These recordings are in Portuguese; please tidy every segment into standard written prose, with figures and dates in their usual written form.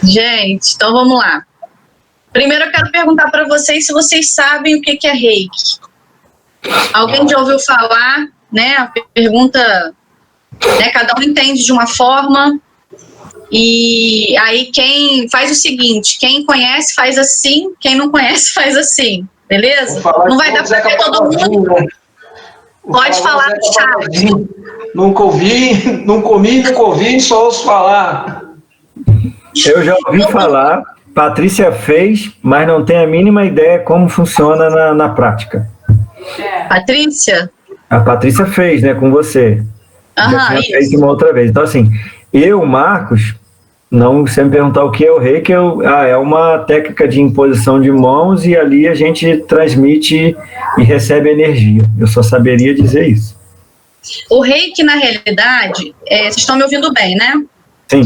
Gente, então vamos lá. Primeiro eu quero perguntar para vocês se vocês sabem o que é reiki. Alguém já ouviu falar, né? A pergunta, né? Cada um entende de uma forma. E aí quem faz o seguinte, quem conhece faz assim, quem não conhece faz assim, beleza? Não vai dar para ver todo mundo. Pode falar no chat. Nunca ouvi, só ouço falar. Eu já ouvi falar, Patrícia fez, mas não tem a mínima ideia como funciona na prática. Patrícia? A Patrícia fez, né, com você. Já tinha feito uma outra vez. Então, assim, Marcos, não, se me perguntar o que é o reiki, é uma técnica de imposição de mãos e ali a gente transmite e recebe energia. Eu só saberia dizer isso. O reiki, na realidade, vocês estão me ouvindo bem, né? Sim.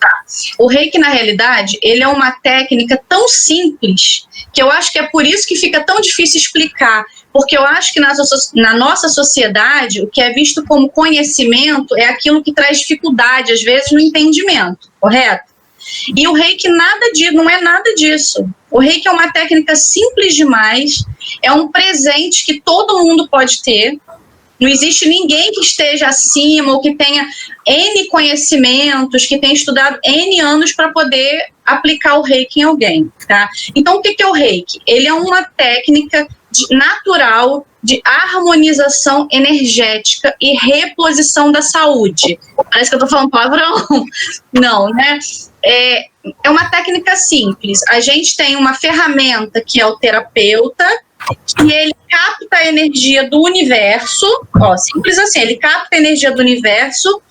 Tá. O reiki, na realidade, ele é uma técnica tão simples que eu acho que é por isso que fica tão difícil explicar. Porque eu acho que na nossa sociedade, o que é visto como conhecimento é aquilo que traz dificuldade, às vezes, no entendimento, correto? E o reiki não é nada disso. O reiki é uma técnica simples demais, é um presente que todo mundo pode ter. Não existe ninguém que esteja acima ou que tenha N conhecimentos, que tenha estudado N anos para poder aplicar o reiki em alguém, tá? Então, o que é o reiki? Ele é uma técnica natural de harmonização energética e reposição da saúde. Parece que eu estou falando palavrão. Não, né? É uma técnica simples. A gente tem uma ferramenta que é o terapeuta, que ele capta a energia do universo, simples assim, ele capta a energia do universo,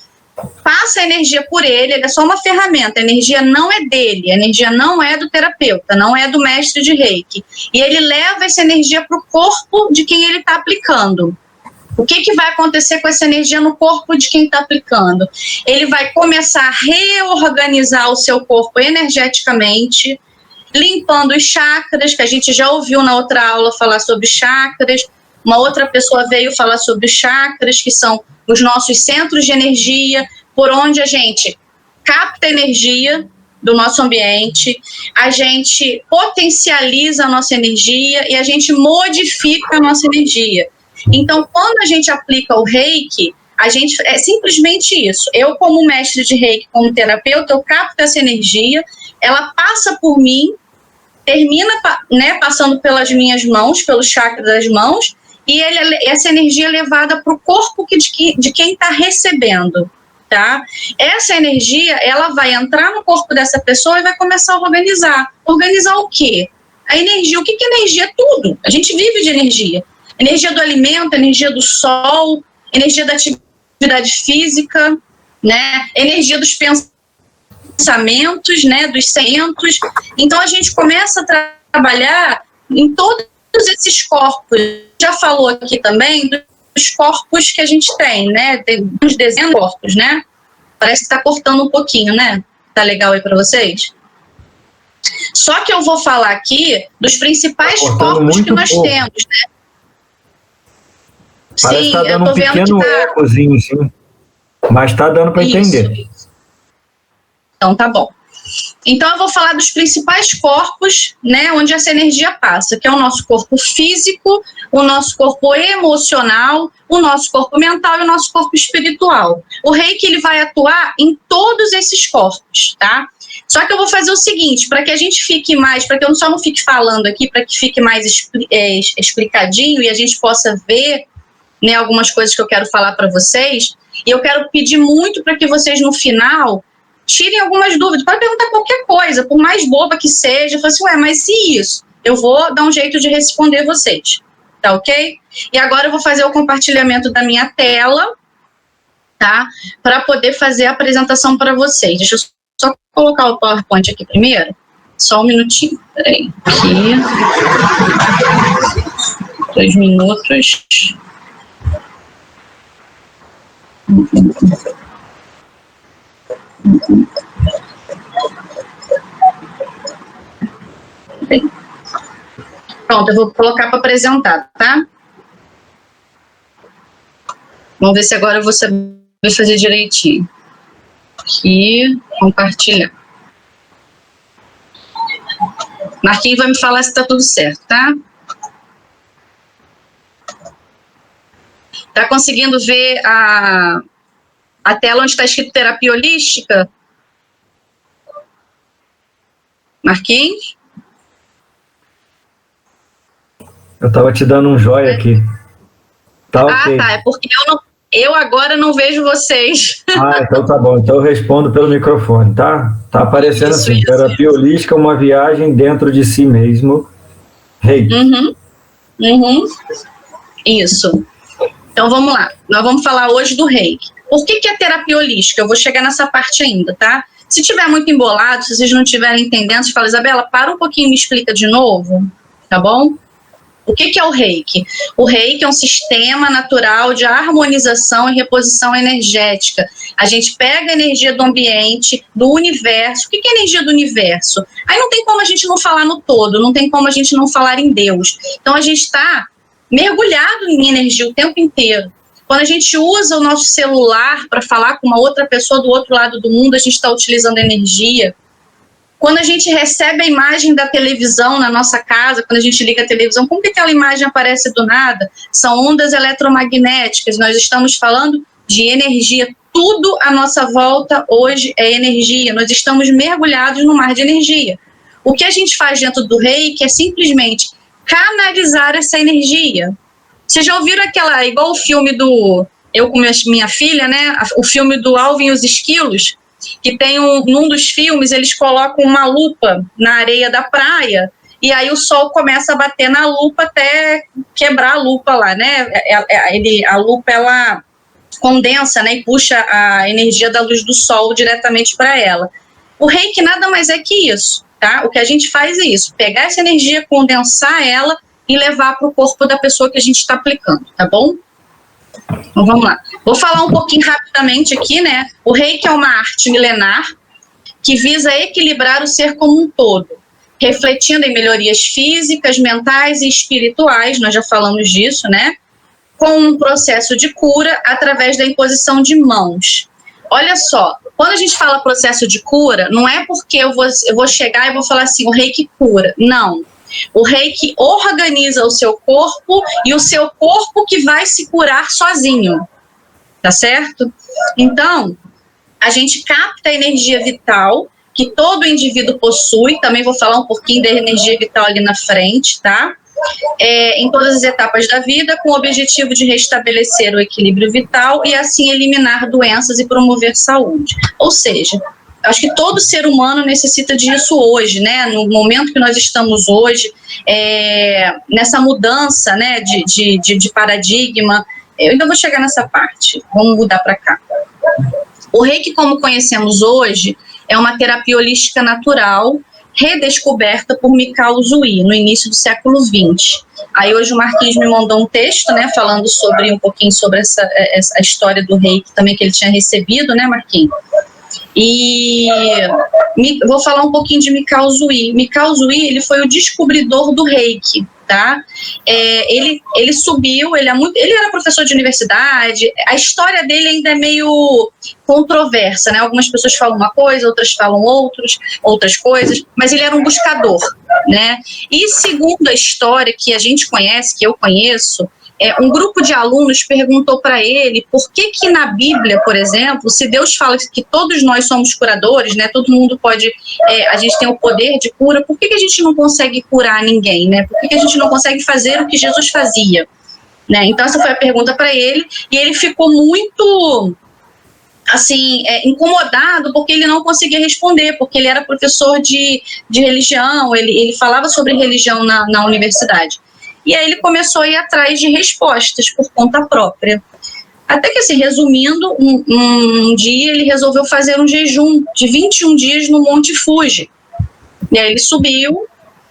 passa a energia por ele é só uma ferramenta, a energia não é dele, a energia não é do terapeuta, não é do mestre de reiki, e ele leva essa energia para o corpo de quem ele está aplicando. O que vai acontecer com essa energia no corpo de quem está aplicando? Ele vai começar a reorganizar o seu corpo energeticamente, limpando os chakras, que a gente já ouviu na outra aula falar sobre chakras. Uma outra pessoa veio falar sobre os chakras, que são os nossos centros de energia, por onde a gente capta energia do nosso ambiente, a gente potencializa a nossa energia e a gente modifica a nossa energia. Então, quando a gente aplica o reiki, é simplesmente isso. Eu, como mestre de reiki, como terapeuta, eu capto essa energia, ela passa por mim, termina, né, passando pelas minhas mãos, pelo chakra das mãos, e essa energia é levada para o corpo de quem está recebendo, tá? Essa energia, ela vai entrar no corpo dessa pessoa e vai começar a organizar. Organizar o quê? A energia. O que é energia? É tudo. A gente vive de energia. Energia do alimento, energia do sol, energia da atividade física, né? Energia dos pensamentos, né? Dos sentimentos. Então, a gente começa a trabalhar em todos esses corpos. Já falou aqui também dos corpos que a gente tem, né? Tem uns dezenas de corpos, né? Parece que está cortando um pouquinho, né? Tá legal aí para vocês? Só que eu vou falar aqui dos principais corpos que nós temos, né? Parece que está dando um pequeno ecozinho, sim. Mas está dando para entender. Então, tá bom. Então, eu vou falar dos principais corpos, né, onde essa energia passa, que é o nosso corpo físico, o nosso corpo emocional, o nosso corpo mental e o nosso corpo espiritual. O reiki, ele vai atuar em todos esses corpos, tá? Só que eu vou fazer o seguinte, para que a gente fique mais, para que eu só não fique falando aqui, para que fique mais explicadinho e a gente possa ver, né, algumas coisas que eu quero falar para vocês, e eu quero pedir muito para que vocês, no final, tirem algumas dúvidas, pode perguntar qualquer coisa, por mais boba que seja, eu falo assim, mas e isso? Eu vou dar um jeito de responder vocês, tá ok? E agora eu vou fazer o compartilhamento da minha tela, tá? Para poder fazer a apresentação para vocês. Deixa eu só colocar o PowerPoint aqui primeiro, só um minutinho, peraí, aqui, 2 minutos. Bem. Pronto, eu vou colocar para apresentar, tá? Vamos ver se agora eu vou saber fazer direitinho. aqui, compartilhar. Marquinhos vai me falar se está tudo certo, tá? Tá conseguindo ver a tela onde está escrito terapia holística? Marquinhos? Eu estava te dando um joia aqui. Tá, ok. Tá, é porque eu agora não vejo vocês. Então tá bom. Então eu respondo pelo microfone, tá? Tá aparecendo assim, terapia holística, uma viagem dentro de si mesmo. Reiki. Isso. Então vamos lá. Nós vamos falar hoje do Reiki. Por que é terapia holística? Eu vou chegar nessa parte ainda, tá? Se tiver muito embolado, se vocês não estiverem entendendo, você fala, Isabela, para um pouquinho e me explica de novo, tá bom? O que é o Reiki? O Reiki é um sistema natural de harmonização e reposição energética. A gente pega a energia do ambiente, do universo. O que é a energia do universo? Aí não tem como a gente não falar no todo, não tem como a gente não falar em Deus. Então a gente está mergulhado em energia o tempo inteiro. Quando a gente usa o nosso celular para falar com uma outra pessoa do outro lado do mundo, a gente está utilizando energia. Quando a gente recebe a imagem da televisão na nossa casa, quando a gente liga a televisão, como que aquela imagem aparece do nada? São ondas eletromagnéticas, nós estamos falando de energia. Tudo à nossa volta hoje é energia, nós estamos mergulhados no mar de energia. O que a gente faz dentro do Reiki é simplesmente canalizar essa energia. Vocês já ouviram igual o filme eu com minha filha, né, o filme do Alvin e os Esquilos? Que tem num dos filmes, eles colocam uma lupa na areia da praia, e aí o sol começa a bater na lupa até quebrar a lupa lá, né? A lupa, ela condensa, né, e puxa a energia da luz do sol diretamente para ela. O Reiki nada mais é que isso, tá? O que a gente faz é isso, pegar essa energia, condensar ela e levar para o corpo da pessoa que a gente está aplicando, tá bom? Então vamos lá. Vou falar um pouquinho rapidamente aqui, né? O Reiki é uma arte milenar que visa equilibrar o ser como um todo, refletindo em melhorias físicas, mentais e espirituais, nós já falamos disso, né? Com um processo de cura através da imposição de mãos. Olha só, quando a gente fala processo de cura, não é porque eu vou chegar e vou falar assim, o Reiki cura. Não. O Reiki organiza o seu corpo e o seu corpo que vai se curar sozinho, tá certo? Então, a gente capta a energia vital que todo indivíduo possui, também vou falar um pouquinho da energia vital ali na frente, tá? Em todas as etapas da vida, com o objetivo de restabelecer o equilíbrio vital e assim eliminar doenças e promover saúde. Ou seja, acho que todo ser humano necessita disso hoje, né? No momento que nós estamos hoje, nessa mudança, né, de paradigma. Eu ainda vou chegar nessa parte, vamos mudar para cá. O Reiki, como conhecemos hoje, é uma terapia holística natural, redescoberta por Mikao Usui, no início do século XX. Aí hoje o Marquinhos me mandou um texto, né, falando um pouquinho sobre essa história do Reiki também que ele tinha recebido, né, Marquinhos? E vou falar um pouquinho de Mikao Usui. Mikao Usui, ele foi o descobridor do Reiki, tá? Ele subiu, ele era professor de universidade, a história dele ainda é meio controversa, né? Algumas pessoas falam uma coisa, outras falam outras coisas, mas ele era um buscador, né? E segundo a história que a gente conhece, que eu conheço, um grupo de alunos perguntou para ele por que na Bíblia, por exemplo, se Deus fala que todos nós somos curadores, né, todo mundo pode, a gente tem o poder de cura, por que a gente não consegue curar ninguém, né? Por que a gente não consegue fazer o que Jesus fazia? Né? Então essa foi a pergunta para ele, e ele ficou muito assim, incomodado porque ele não conseguia responder, porque ele era professor de religião, ele falava sobre religião na universidade. E aí ele começou a ir atrás de respostas por conta própria. Até que, assim, resumindo, um dia ele resolveu fazer um jejum de 21 dias no Monte Fuji. E aí ele subiu,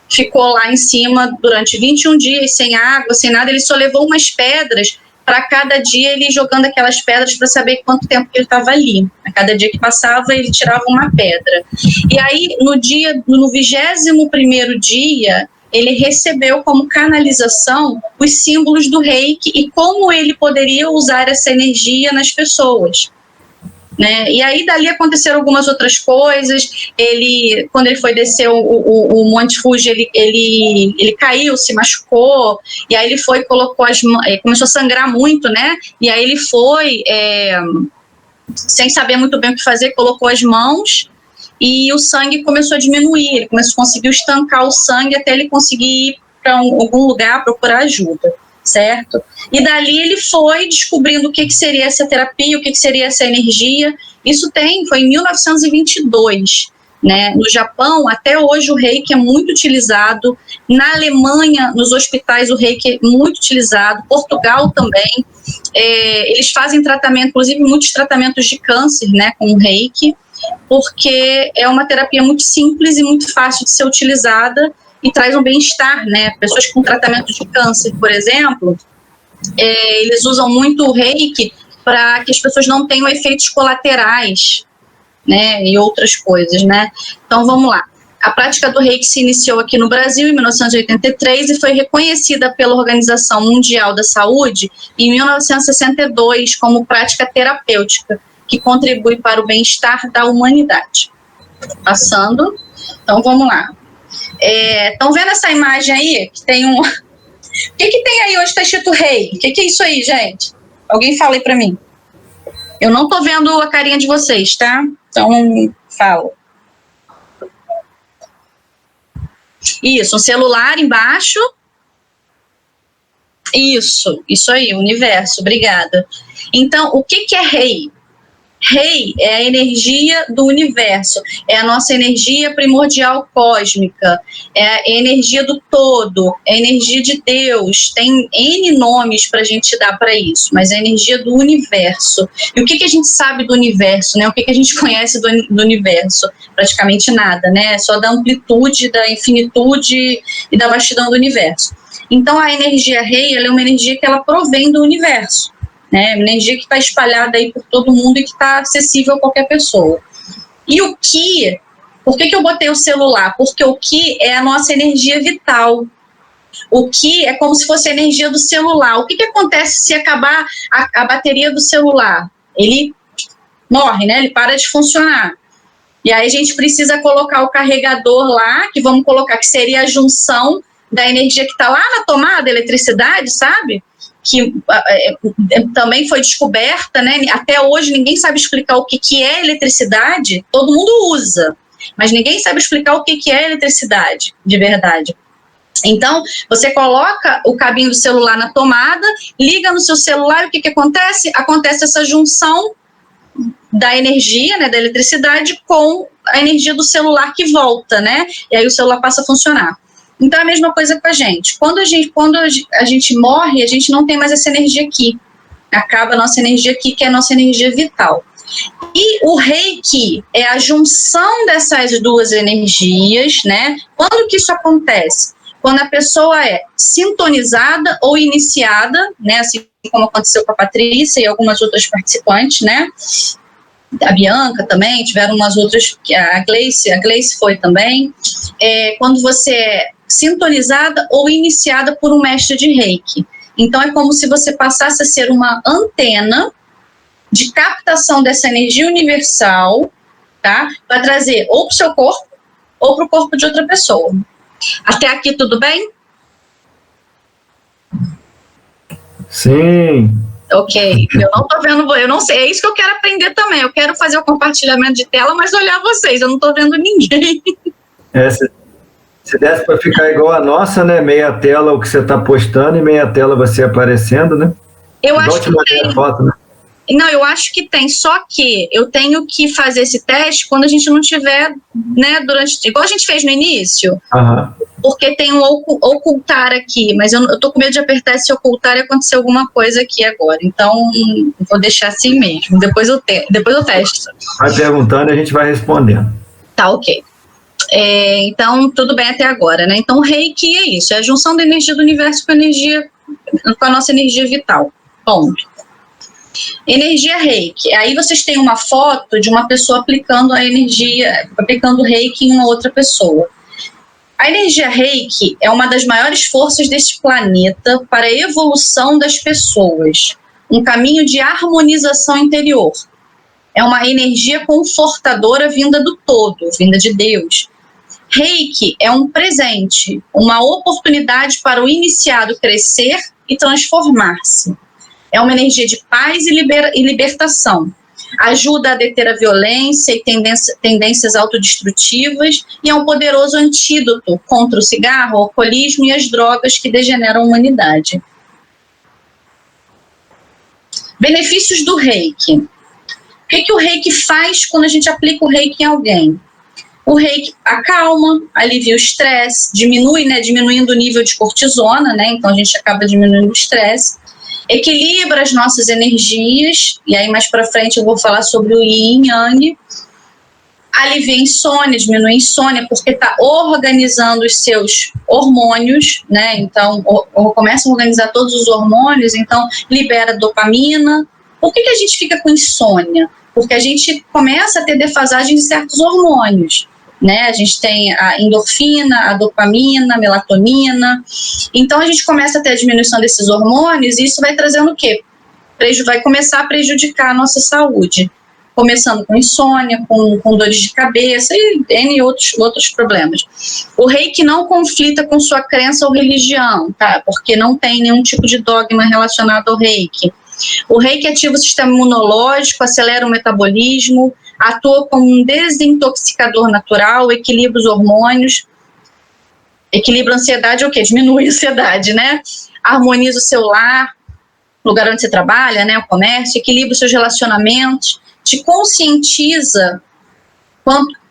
ficou lá em cima durante 21 dias, sem água, sem nada. Ele só levou umas pedras para cada dia ele jogando aquelas pedras para saber quanto tempo ele estava ali. A cada dia que passava, ele tirava uma pedra. E aí, no 21º dia, ele recebeu como canalização os símbolos do Reiki e como ele poderia usar essa energia nas pessoas. né? E aí dali aconteceram algumas outras coisas. Quando ele foi descer o Monte Fuji, ele caiu, se machucou, e aí ele foi e colocou as mãos, começou a sangrar muito, né? E aí ele foi, sem saber muito bem o que fazer, colocou as mãos e o sangue começou a diminuir, ele conseguiu estancar o sangue até ele conseguir ir para algum lugar procurar ajuda, certo? E dali ele foi descobrindo o que seria essa terapia, o que seria essa energia. Isso foi em 1922, né? No Japão, até hoje o reiki é muito utilizado. Na Alemanha, nos hospitais, o reiki é muito utilizado. Portugal também. Eles fazem tratamento, inclusive muitos tratamentos de câncer, né, com o reiki, porque é uma terapia muito simples e muito fácil de ser utilizada e traz um bem-estar, né? Pessoas com tratamento de câncer, por exemplo, eles usam muito o reiki para que as pessoas não tenham efeitos colaterais, né, e outras coisas, né? Então, vamos lá. A prática do reiki se iniciou aqui no Brasil em 1983 e foi reconhecida pela Organização Mundial da Saúde em 1962 como prática terapêutica, que contribui para o bem-estar da humanidade. Passando. Então, vamos lá. Estão vendo essa imagem aí? Que tem um... O que tem aí onde está escrito rei? O que é isso aí, gente? Alguém fala aí para mim. Eu não estou vendo a carinha de vocês, tá? Então, fala. Isso, um celular embaixo. Isso aí, universo, obrigada. Então, o que é rei? Rei é a energia do universo, é a nossa energia primordial cósmica, é a energia do todo, é a energia de Deus. Tem N nomes para a gente dar para isso, mas é a energia do universo. E o que a gente sabe do universo, né? O que a gente conhece do universo? Praticamente nada, né? Só da amplitude, da infinitude e da vastidão do universo. Então, a energia rei, ela é uma energia que ela provém do universo, né? Uma energia que está espalhada aí por todo mundo e que está acessível a qualquer pessoa. E o Ki, por que eu botei o celular? Porque o Ki é a nossa energia vital. O Ki é como se fosse a energia do celular. O que acontece se acabar a bateria do celular? Ele morre, né? Ele para de funcionar. E aí a gente precisa colocar o carregador lá, que vamos colocar, que seria a junção da energia que está lá na tomada, eletricidade, sabe? Que também foi descoberta, né? Até hoje ninguém sabe explicar o que é eletricidade. Todo mundo usa, mas ninguém sabe explicar o que é eletricidade, de verdade. Então, você coloca o cabinho do celular na tomada, liga no seu celular, e o que acontece? Acontece essa junção da energia, né, da eletricidade com a energia do celular que volta, né? E aí o celular passa a funcionar. Então, é a mesma coisa com a gente. Quando a gente morre, a gente não tem mais essa energia aqui. Acaba a nossa energia aqui, que é a nossa energia vital. E o reiki é a junção dessas duas energias, né? Quando que isso acontece? Quando a pessoa é sintonizada ou iniciada, né? Assim como aconteceu com a Patrícia e algumas outras participantes, né? A Bianca também, tiveram umas outras, a Gleice foi também. Quando você é sintonizada ou iniciada por um mestre de reiki. Então, é como se você passasse a ser uma antena de captação dessa energia universal, tá? Para trazer ou para o seu corpo ou para o corpo de outra pessoa. Até aqui tudo bem? Sim. Ok, eu não tô vendo, eu não sei, é isso que eu quero aprender também. Eu quero fazer o compartilhamento de tela, mas olhar vocês, eu não tô vendo ninguém. Se desse para ficar igual a nossa, né? Meia tela o que você está postando e meia tela você aparecendo, né? Eu acho que tem. Foto, né? Não, eu acho que tem, só que eu tenho que fazer esse teste quando a gente não tiver, né, igual a gente fez no início, porque tem um ocultar aqui, mas eu tô com medo de apertar esse ocultar e acontecer alguma coisa aqui agora, então vou deixar assim mesmo, depois eu testo. Vai perguntando e a gente vai respondendo. Tá, ok. Então, tudo bem até agora, né? Então, reiki é isso, é a junção da energia do universo com a nossa energia vital, ponto. Energia reiki, aí vocês têm uma foto de uma pessoa aplicando reiki em uma outra pessoa. A energia reiki é uma das maiores forças deste planeta para a evolução das pessoas, um caminho de harmonização interior. é uma energia confortadora vinda do todo, vinda de Deus. Reiki é um presente, uma oportunidade para o iniciado crescer e transformar-se. É uma energia de paz e libertação. Ajuda a deter a violência e tendências autodestrutivas e é um poderoso antídoto contra o cigarro, o alcoolismo e as drogas que degeneram a humanidade. Benefícios do Reiki. O que o Reiki faz quando a gente aplica o Reiki em alguém? O Reiki acalma, alivia o estresse, diminuindo o nível de cortisona, né? Então a gente acaba diminuindo o estresse. Equilibra as nossas energias, e aí mais para frente eu vou falar sobre o Yin e Yang. Alivia a insônia, diminui a insônia, porque está organizando os seus hormônios, né? Então, começa a organizar todos os hormônios, então libera dopamina. Por que a gente fica com insônia? Porque a gente começa a ter defasagem de certos hormônios, né? A gente tem a endorfina, a dopamina, a melatonina. Então, a gente começa a ter a diminuição desses hormônios e isso vai trazendo o quê? Vai começar a prejudicar a nossa saúde. Começando com insônia, com dores de cabeça e N outros problemas. O Reiki não conflita com sua crença ou religião, tá? Porque não tem nenhum tipo de dogma relacionado ao Reiki. O Reiki ativa o sistema imunológico, acelera o metabolismo, atua como um desintoxicador natural, equilibra os hormônios, equilibra a ansiedade, o quê? Diminui a ansiedade, né? Harmoniza o seu lar, o lugar onde você trabalha, né? O comércio, equilibra os seus relacionamentos, te conscientiza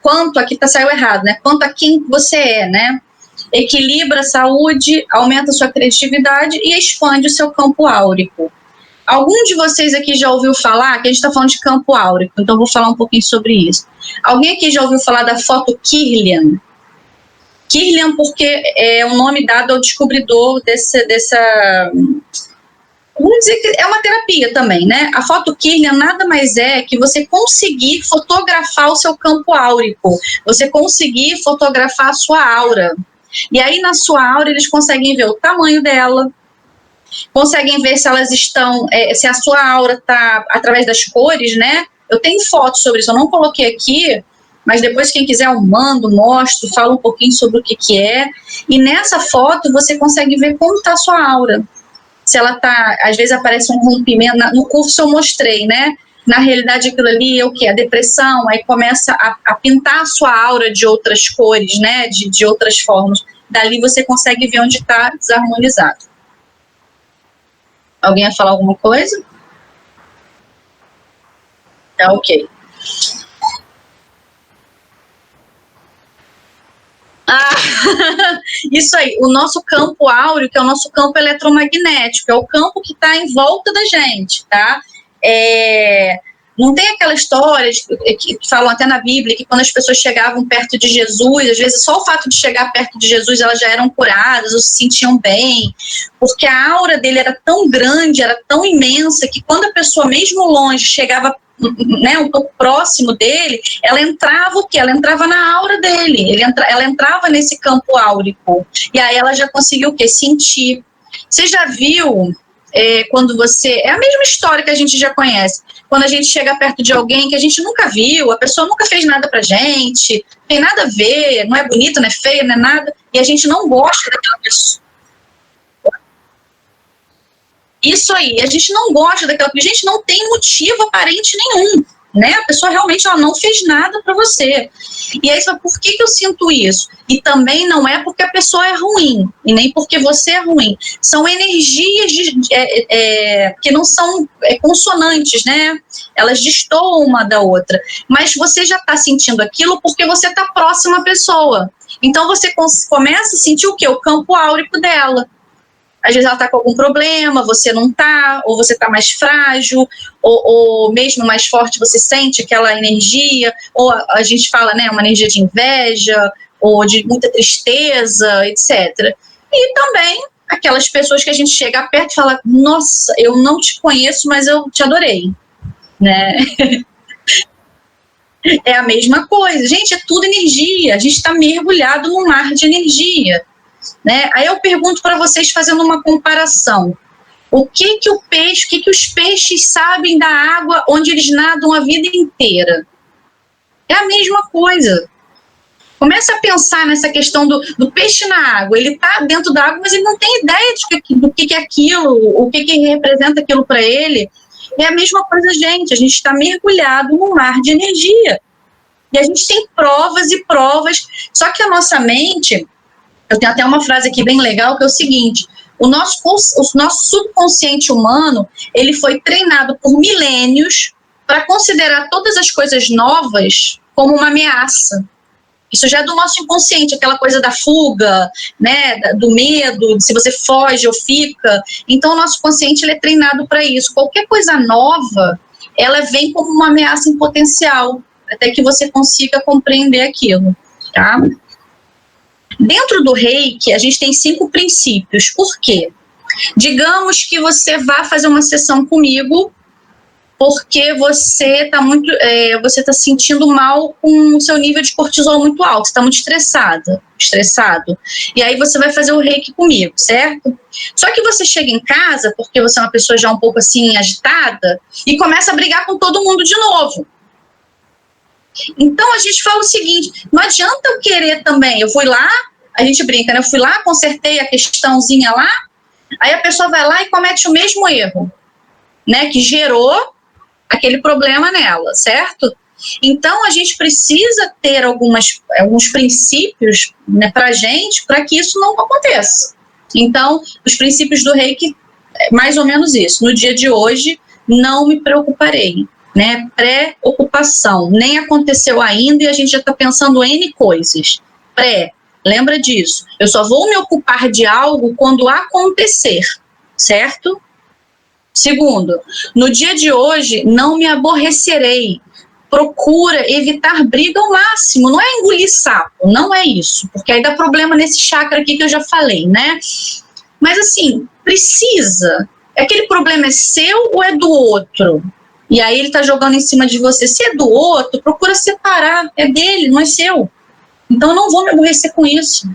quanto aqui saiu errado, né? Quanto a quem você é, né? Equilibra a saúde, aumenta a sua criatividade e expande o seu campo áurico. Algum de vocês aqui já ouviu falar, que a gente está falando de campo áurico, então eu vou falar um pouquinho sobre isso. Alguém aqui já ouviu falar da foto Kirlian? Kirlian porque é o nome dado ao descobridor dessa... Vamos dizer que é uma terapia também, né? A foto Kirlian nada mais é que você conseguir fotografar o seu campo áurico, você conseguir fotografar a sua aura. E aí na sua aura eles conseguem ver o tamanho dela, conseguem ver se elas estão, se a sua aura está através das cores, né? Eu tenho fotos sobre isso, eu não coloquei aqui, mas depois quem quiser eu mando, mostro, falo um pouquinho sobre o que é. E nessa foto você consegue ver como está a sua aura. Se ela está, às vezes aparece um rompimento, no curso eu mostrei, né? Na realidade aquilo ali é o quê? A depressão, aí começa a pintar a sua aura de outras cores, né? De outras formas. Dali você consegue ver onde está desarmonizado. Alguém ia falar alguma coisa? Tá, ok. Isso aí, o nosso campo áureo, que é o nosso campo eletromagnético, é o campo que está em volta da gente, tá? Não tem aquela história que falam até na Bíblia, que quando as pessoas chegavam perto de Jesus, às vezes só o fato de chegar perto de Jesus, elas já eram curadas ou se sentiam bem, porque a aura dele era tão grande, era tão imensa, que quando a pessoa, mesmo longe, chegava, né, um pouco próximo dele, ela entrava o quê? Ela entrava na aura dele, ela entrava nesse campo áurico, e aí ela já conseguiu o quê? Sentir. Você já viu, quando você... É a mesma história que a gente já conhece, quando a gente chega perto de alguém que a gente nunca viu, a pessoa nunca fez nada pra gente, não tem nada a ver, não é bonita, não é feia, não é nada, e a gente não gosta daquela pessoa. Isso aí, a gente não gosta daquela pessoa, a gente não tem motivo aparente nenhum, né? A pessoa realmente ela não fez nada para você. E aí, por que eu sinto isso? E também não é porque a pessoa é ruim, e nem porque você é ruim. São energias que não são consonantes, né? Elas destoam uma da outra. Mas você já está sentindo aquilo porque você está próximo à pessoa. Então, você começa a sentir o quê? O campo áurico dela. Às vezes ela está com algum problema, você não está, ou você está mais frágil, ou mesmo mais forte você sente aquela energia, ou a gente fala, né, uma energia de inveja, ou de muita tristeza, etc. E também aquelas pessoas que a gente chega perto e fala, nossa, eu não te conheço, mas eu te adorei, né? É a mesma coisa. Gente, é tudo energia, a gente está mergulhado num mar de energia. Né? Aí eu pergunto para vocês, fazendo uma comparação, O que os peixes sabem da água onde eles nadam a vida inteira? É a mesma coisa. Começa a pensar nessa questão do peixe na água. Ele está dentro da água, mas ele não tem ideia do que é aquilo, o que representa aquilo para ele. É a mesma coisa, gente. A gente está mergulhado num mar de energia. E a gente tem provas e provas. Só que a nossa mente... Eu tenho até uma frase aqui bem legal, que é o seguinte: o nosso subconsciente humano, ele foi treinado por milênios para considerar todas as coisas novas como uma ameaça. Isso já é do nosso inconsciente, aquela coisa da fuga, né, do medo, de se você foge ou fica. Então, o nosso consciente, ele é treinado para isso. Qualquer coisa nova, ela vem como uma ameaça em potencial, até que você consiga compreender aquilo, tá? Dentro do Reiki, a gente tem 5 princípios. Por quê? Digamos que você vá fazer uma sessão comigo porque você está sentindo mal com o seu nível de cortisol muito alto, você está muito estressado. E aí você vai fazer o Reiki comigo, certo? Só que você chega em casa, porque você é uma pessoa já um pouco assim agitada, e começa a brigar com todo mundo de novo. Então a gente fala o seguinte: não adianta eu querer também, eu fui lá, a gente brinca, né? Eu fui lá, consertei a questãozinha lá, aí a pessoa vai lá e comete o mesmo erro, né? Que gerou aquele problema nela, certo? Então a gente precisa ter alguns princípios, né, pra gente, para que isso não aconteça. Então, os princípios do Reiki é mais ou menos isso. No dia de hoje, não me preocuparei. Né, pré-ocupação, nem aconteceu ainda e a gente já está pensando N coisas. Lembra disso. Eu só vou me ocupar de algo quando acontecer, certo? Segundo, no dia de hoje, não me aborrecerei. Procura evitar briga ao máximo, não é engolir sapo, não é isso, porque aí dá problema nesse chakra aqui que eu já falei, né? Mas assim, precisa. Aquele problema é seu ou é do outro? E aí ele está jogando em cima de você. Se é do outro, procura separar. É dele, não é seu. Então eu não vou me aborrecer com isso.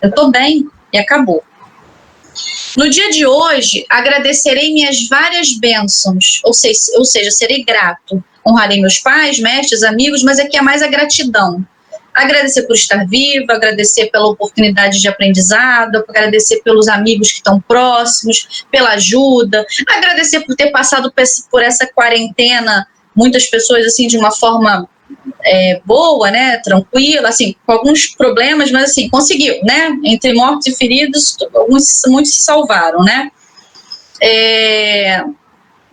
Eu estou bem e acabou. No dia de hoje, agradecerei minhas várias bênçãos. Ou seja, serei grato. Honrarei meus pais, mestres, amigos, mas aqui é mais a gratidão. Agradecer por estar viva, agradecer pela oportunidade de aprendizado, agradecer pelos amigos que estão próximos, pela ajuda, agradecer por ter passado por essa quarentena, muitas pessoas assim de uma forma boa, né, tranquila, assim, com alguns problemas, mas assim, conseguiu, né, entre mortos e feridos, muitos se salvaram, né.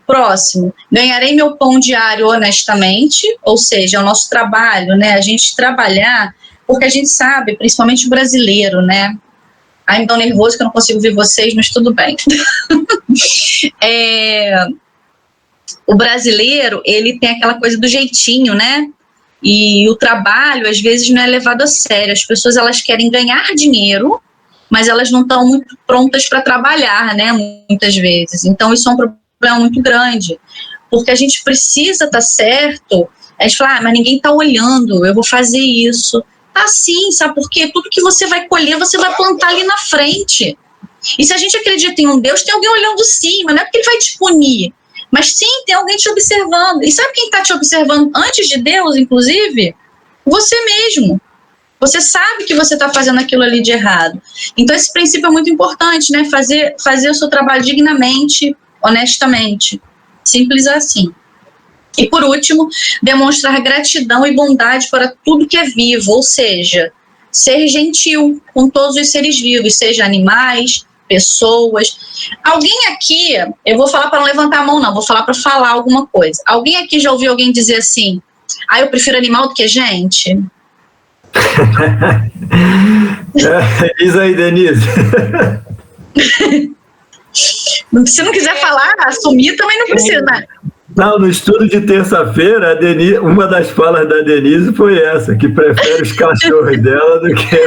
Próximo, ganharei meu pão diário honestamente, ou seja, é o nosso trabalho, né, a gente trabalhar, porque a gente sabe, principalmente o brasileiro, né, ai, me dá um nervoso que eu não consigo ver vocês, mas tudo bem. O brasileiro, ele tem aquela coisa do jeitinho, né, e o trabalho, às vezes, não é levado a sério, as pessoas, elas querem ganhar dinheiro, mas elas não estão muito prontas para trabalhar, né, muitas vezes, então isso é um problema muito grande, porque a gente precisa estar certo. A gente fala, mas ninguém está olhando, eu vou fazer isso. Tá sim, sabe por quê? Tudo que você vai colher, você vai plantar ali na frente. E se a gente acredita em um Deus, tem alguém olhando sim, mas não é porque ele vai te punir, mas sim, tem alguém te observando. E sabe quem está te observando antes de Deus, inclusive? Você mesmo. Você sabe que você está fazendo aquilo ali de errado. Então esse princípio é muito importante, né? Fazer o seu trabalho dignamente, honestamente, simples assim. E por último, demonstrar gratidão e bondade para tudo que é vivo, ou seja, ser gentil com todos os seres vivos, seja animais, pessoas. Alguém aqui, eu vou falar para não levantar a mão não, vou falar para falar alguma coisa. Alguém aqui já ouviu alguém dizer assim, eu prefiro animal do que gente? Diz aí, Denise. Se não quiser falar, assumir também não precisa, né? Não, no estudo de terça-feira, uma das falas da Denise foi essa, que prefere os cachorros dela do que...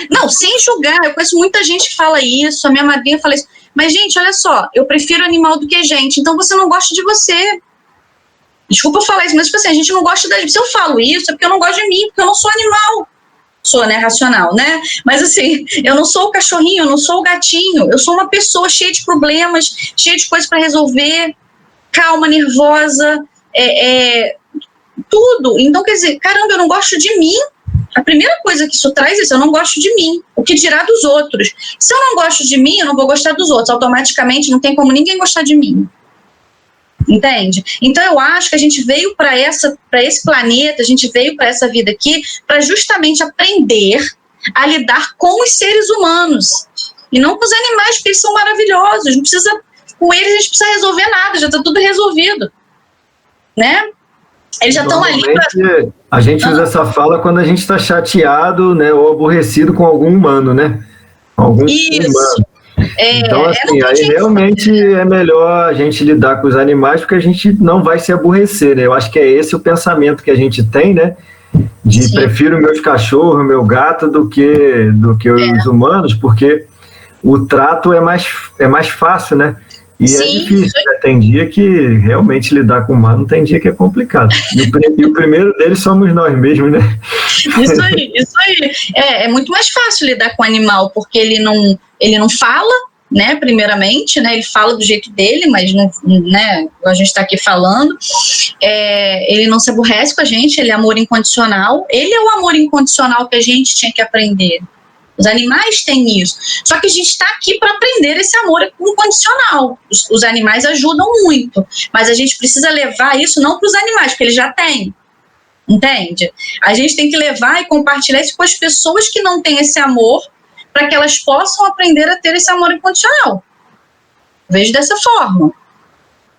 Não, sem julgar, eu conheço muita gente que fala isso, a minha madrinha fala isso, mas gente, olha só, eu prefiro animal do que gente, então você não gosta de você. Desculpa eu falar isso, mas tipo assim, a gente não gosta da gente. Se eu falo isso, é porque eu não gosto de mim, porque eu não sou animal. sou, né, racional, né? Mas assim, eu não sou o cachorrinho, eu não sou o gatinho, eu sou uma pessoa cheia de problemas, cheia de coisas para resolver, calma, nervosa, tudo. Então, quer dizer, caramba, eu não gosto de mim. A primeira coisa que isso traz é isso, eu não gosto de mim. O que dirá dos outros? Se eu não gosto de mim, eu não vou gostar dos outros. Automaticamente, não tem como ninguém gostar de mim. Entende? Então, eu acho que a gente veio para esse planeta, a gente veio para essa vida aqui para justamente aprender a lidar com os seres humanos. E não com os animais, porque eles são maravilhosos. Não precisa, com eles a gente não precisa resolver nada, já está tudo resolvido. Né? Eles já estão ali para... A gente usa essa fala quando a gente está chateado, né, ou aborrecido com algum humano, né? Algum humano. Então, assim, aí realmente é melhor a gente lidar com os animais, porque a gente não vai se aborrecer, né? Eu acho que é esse o pensamento que a gente tem, né? De prefiro meus cachorros, meu gato, do que os humanos, porque o trato é mais fácil, né? E é difícil, né? Tem dia que realmente lidar com o humano, tem dia que é complicado. E o primeiro deles somos nós mesmos, né? Isso aí. É muito mais fácil lidar com o animal, porque ele não fala, né, primeiramente, né, ele fala do jeito dele, mas não, né, a gente está aqui falando, ele não se aborrece com a gente, ele é amor incondicional, ele é o amor incondicional que a gente tinha que aprender. Os animais têm isso. Só que a gente está aqui para aprender esse amor incondicional. Os animais ajudam muito, mas a gente precisa levar isso não para os animais, porque eles já têm. Entende? A gente tem que levar e compartilhar isso com as pessoas que não têm esse amor, para que elas possam aprender a ter esse amor incondicional. Vejo dessa forma,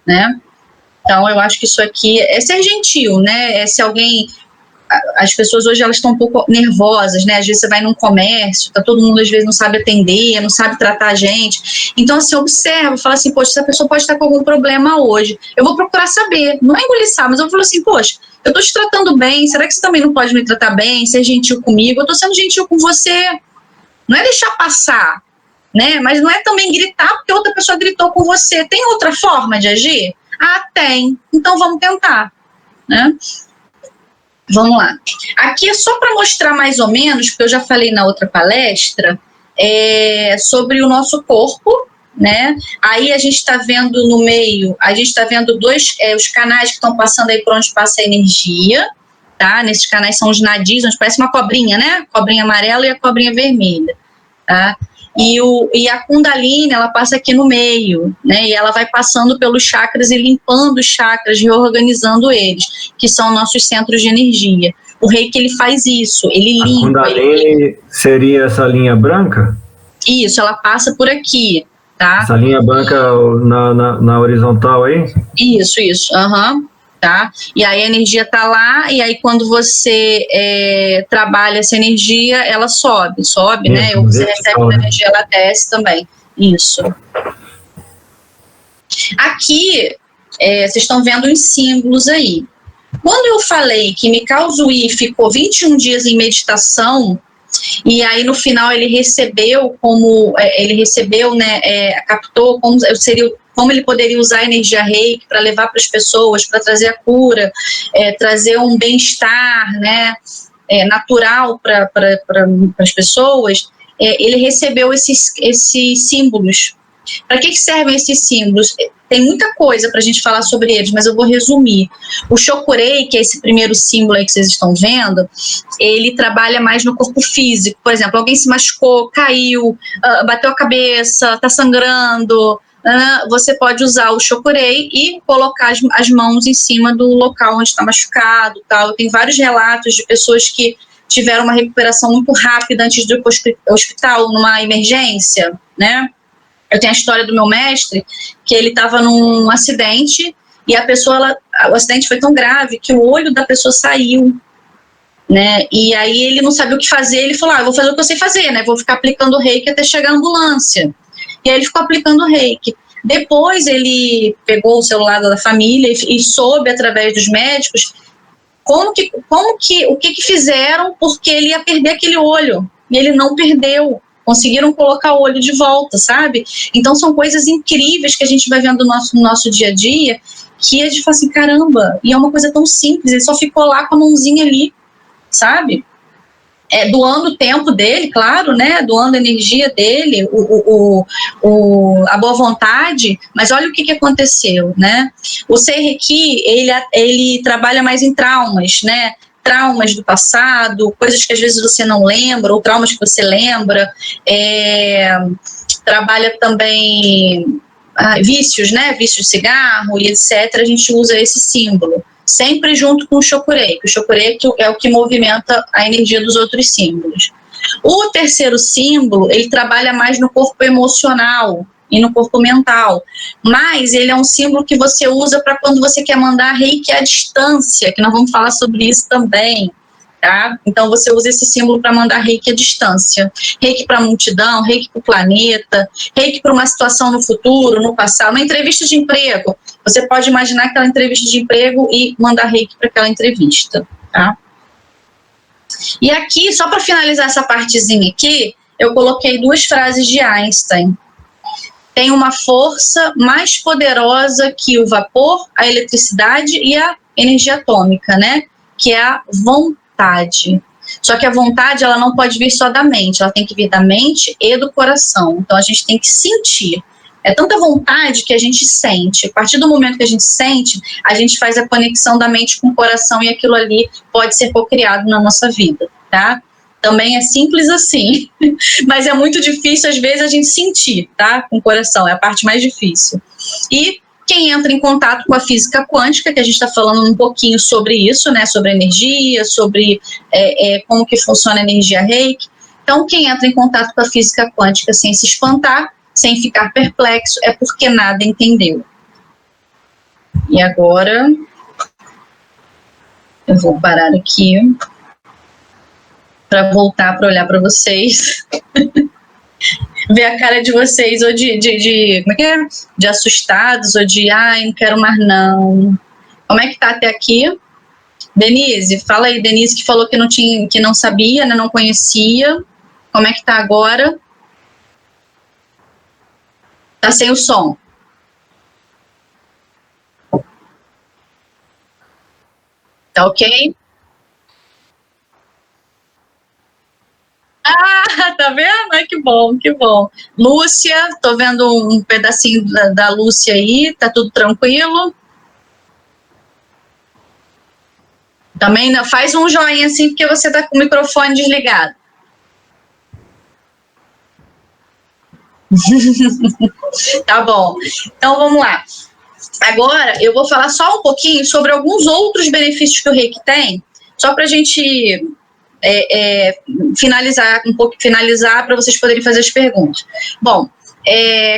né? Então, eu acho que isso aqui é ser gentil, né? Se alguém... As pessoas hoje, elas estão um pouco nervosas, né? Às vezes você vai num comércio, todo mundo às vezes não sabe atender, não sabe tratar a gente. Então, assim, observa, fala assim, poxa, essa pessoa pode estar com algum problema hoje. Eu vou procurar saber, não é engolir sapo, mas eu vou falar assim, poxa, eu estou te tratando bem, será que você também não pode me tratar bem, ser gentil comigo? Eu estou sendo gentil com você. Não é deixar passar, né? Mas não é também gritar porque outra pessoa gritou com você. Tem outra forma de agir? Ah, tem. Então vamos tentar, né? Vamos lá. Aqui é só para mostrar mais ou menos, porque eu já falei na outra palestra, sobre o nosso corpo, né? Aí a gente está vendo no meio, a gente está vendo os canais que estão passando aí por onde passa a energia, tá? Nesses canais são os nadis, onde parece uma cobrinha, né? Cobrinha amarela e a cobrinha vermelha, tá? E a Kundalini, ela passa aqui no meio, né? E ela vai passando pelos chakras e limpando os chakras, reorganizando eles, que são nossos centros de energia. O Reiki, ele faz isso, ele limpa. A Kundalini seria essa linha branca? Isso, ela passa por aqui, tá? Essa linha branca na horizontal aí? Isso, tá? E aí a energia tá lá, e aí quando você trabalha essa energia, ela sobe, né? Você recebe a energia, ela desce também. Isso. Aqui, vocês estão vendo os símbolos aí. Quando eu falei que Mikao Zui ficou 21 dias em meditação, e aí no final ele recebeu, né, captou como ele poderia usar a energia Reiki para levar para as pessoas, para trazer a cura, trazer um bem-estar, né, natural para as pessoas, ele recebeu esses símbolos. Para que servem esses símbolos? Tem muita coisa para a gente falar sobre eles, mas eu vou resumir. O Shokurei, que é esse primeiro símbolo aí que vocês estão vendo, ele trabalha mais no corpo físico. Por exemplo, alguém se machucou, caiu, bateu a cabeça, está sangrando. Você pode usar o Shokurei e colocar as mãos em cima do local onde está machucado. Tal. Tem vários relatos de pessoas que tiveram uma recuperação muito rápida antes de ir para o hospital, numa emergência, né? Eu tenho a história do meu mestre, que ele estava num acidente e o acidente foi tão grave que o olho da pessoa saiu, né? E aí ele não sabia o que fazer, ele falou, eu vou fazer o que eu sei fazer, né? Vou ficar aplicando Reiki até chegar a ambulância. E aí ele ficou aplicando Reiki. Depois ele pegou o celular da família e soube, através dos médicos, o que fizeram, porque ele ia perder aquele olho. E ele não perdeu. Conseguiram colocar o olho de volta, sabe? Então são coisas incríveis que a gente vai vendo no nosso dia a dia, que a gente fala assim, caramba, e é uma coisa tão simples, ele só ficou lá com a mãozinha ali, sabe? doando o tempo dele, claro, né? Doando a energia dele, a boa vontade, mas olha o que aconteceu, né? O Seireki, ele trabalha mais em traumas, né? Traumas do passado, coisas que às vezes você não lembra, ou traumas que você lembra, trabalha também vícios, né? Vício de cigarro e etc. A gente usa esse símbolo, sempre junto com o Shokureiki. O Shokureiki é o que movimenta a energia dos outros símbolos. O terceiro símbolo, ele trabalha mais no corpo emocional e no corpo mental, mas ele é um símbolo que você usa para quando você quer mandar reiki à distância, que nós vamos falar sobre isso também, tá? Então você usa esse símbolo para mandar reiki à distância, reiki para a multidão, reiki para o planeta, reiki para uma situação no futuro, no passado, uma entrevista de emprego. Você pode imaginar aquela entrevista de emprego e mandar reiki para aquela entrevista, tá? E aqui, só para finalizar essa partezinha aqui, eu coloquei 2 frases de Einstein. Tem uma força mais poderosa que o vapor, a eletricidade e a energia atômica, né? Que é a vontade. Só que a vontade, ela não pode vir só da mente, ela tem que vir da mente e do coração. Então a gente tem que sentir. É tanta vontade que a gente sente. A partir do momento que a gente sente, a gente faz a conexão da mente com o coração e aquilo ali pode ser cocriado na nossa vida, tá? Também é simples assim, mas é muito difícil às vezes a gente sentir, tá? Com o coração, é a parte mais difícil. E quem entra em contato com a física quântica, que a gente está falando um pouquinho sobre isso, né? Sobre energia, sobre como que funciona a energia reiki. Então, quem entra em contato com a física quântica sem se espantar, sem ficar perplexo, é porque nada entendeu. E agora, eu vou parar aqui para voltar para olhar para vocês, ver a cara de vocês, ou de como é que é? De assustados, ou de, ai, não quero mais não. Como é que tá até aqui? Denise, fala aí, Denise, que falou que não sabia, né, não conhecia. Como é que tá agora? Tá sem o som. Tá ok? Ah, tá vendo? Ai, que bom, que bom. Lúcia, tô vendo um pedacinho da Lúcia aí, tá tudo tranquilo? Também não, faz um joinha assim, porque você tá com o microfone desligado. Tá bom, então vamos lá. Agora eu vou falar só um pouquinho sobre alguns outros benefícios que o reiki tem, só pra gente finalizar para vocês poderem fazer as perguntas. Bom,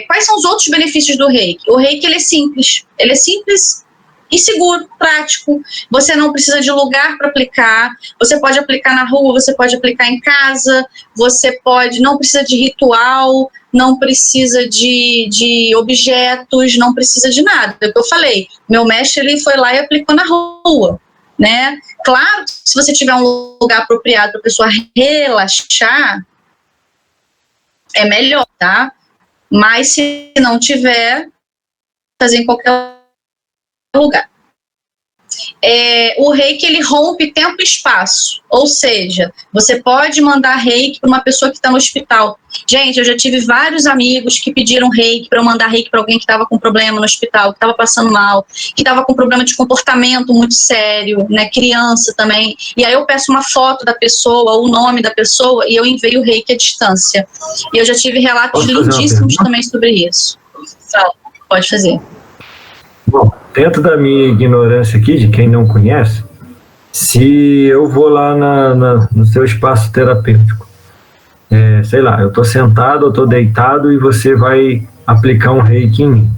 quais são os outros benefícios do reiki? O reiki, ele é simples e seguro, prático. Você não precisa de lugar para aplicar, você pode aplicar na rua, você pode aplicar em casa, não precisa de ritual, não precisa de objetos, não precisa de nada. É o que eu falei, meu mestre, ele foi lá e aplicou na rua, né? Claro, se você tiver um lugar apropriado para a pessoa relaxar, é melhor, tá? Mas se não tiver, fazer em qualquer lugar. O reiki, ele rompe tempo e espaço, ou seja, você pode mandar reiki para uma pessoa que está no hospital. Gente, eu já tive vários amigos que pediram reiki para eu mandar reiki para alguém que estava com problema no hospital, que estava passando mal, que estava com problema de comportamento muito sério, né, criança também, e aí eu peço uma foto da pessoa, o nome da pessoa, e eu envio o reiki à distância. E eu já tive relatos lindíssimos também sobre isso. Pode fazer. Bom, dentro da minha ignorância aqui, de quem não conhece, se eu vou lá no seu espaço terapêutico, sei lá, eu estou sentado, eu estou deitado e você vai aplicar um reiki em mim,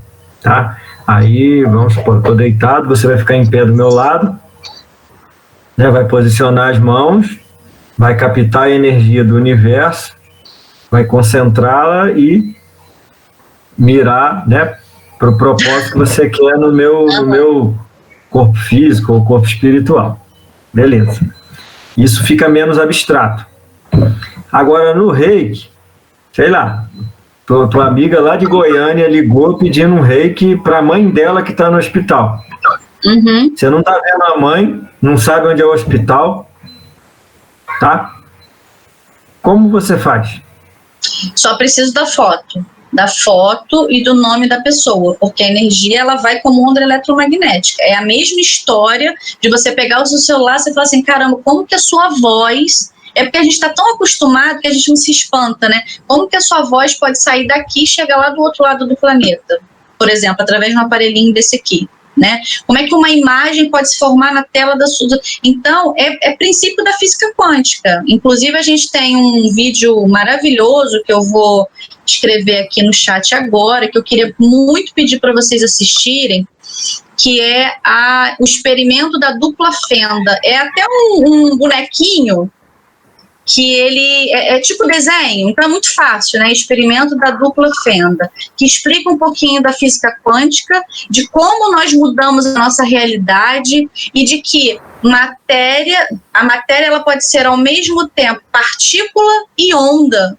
tá? Aí, vamos supor, eu estou deitado, você vai ficar em pé do meu lado, né, vai posicionar as mãos, vai captar a energia do universo, vai concentrá-la e mirar, né, para o propósito que você quer no meu corpo físico ou corpo espiritual. Beleza. Isso fica menos abstrato. Agora, no reiki, sei lá, tua amiga lá de Goiânia ligou pedindo um reiki para a mãe dela que está no hospital. Você não está vendo a mãe, não sabe onde é o hospital, tá? Como você faz? Só preciso da foto e do nome da pessoa, porque a energia ela vai como onda eletromagnética. É a mesma história de você pegar o seu celular e falar assim, caramba, como que a sua voz... É porque a gente está tão acostumado que a gente não se espanta, né? Como que a sua voz pode sair daqui e chegar lá do outro lado do planeta? Por exemplo, através de um aparelhinho desse aqui, né? Como é que uma imagem pode se formar na tela da sua... Então, é princípio da física quântica. Inclusive, a gente tem um vídeo maravilhoso que eu vou escrever aqui no chat agora, que eu queria muito pedir para vocês assistirem, que é o experimento da dupla fenda. É até um bonequinho que ele é tipo desenho, então é muito fácil, né? Experimento da dupla fenda, que explica um pouquinho da física quântica, de como nós mudamos a nossa realidade e de que a matéria ela pode ser ao mesmo tempo partícula e onda.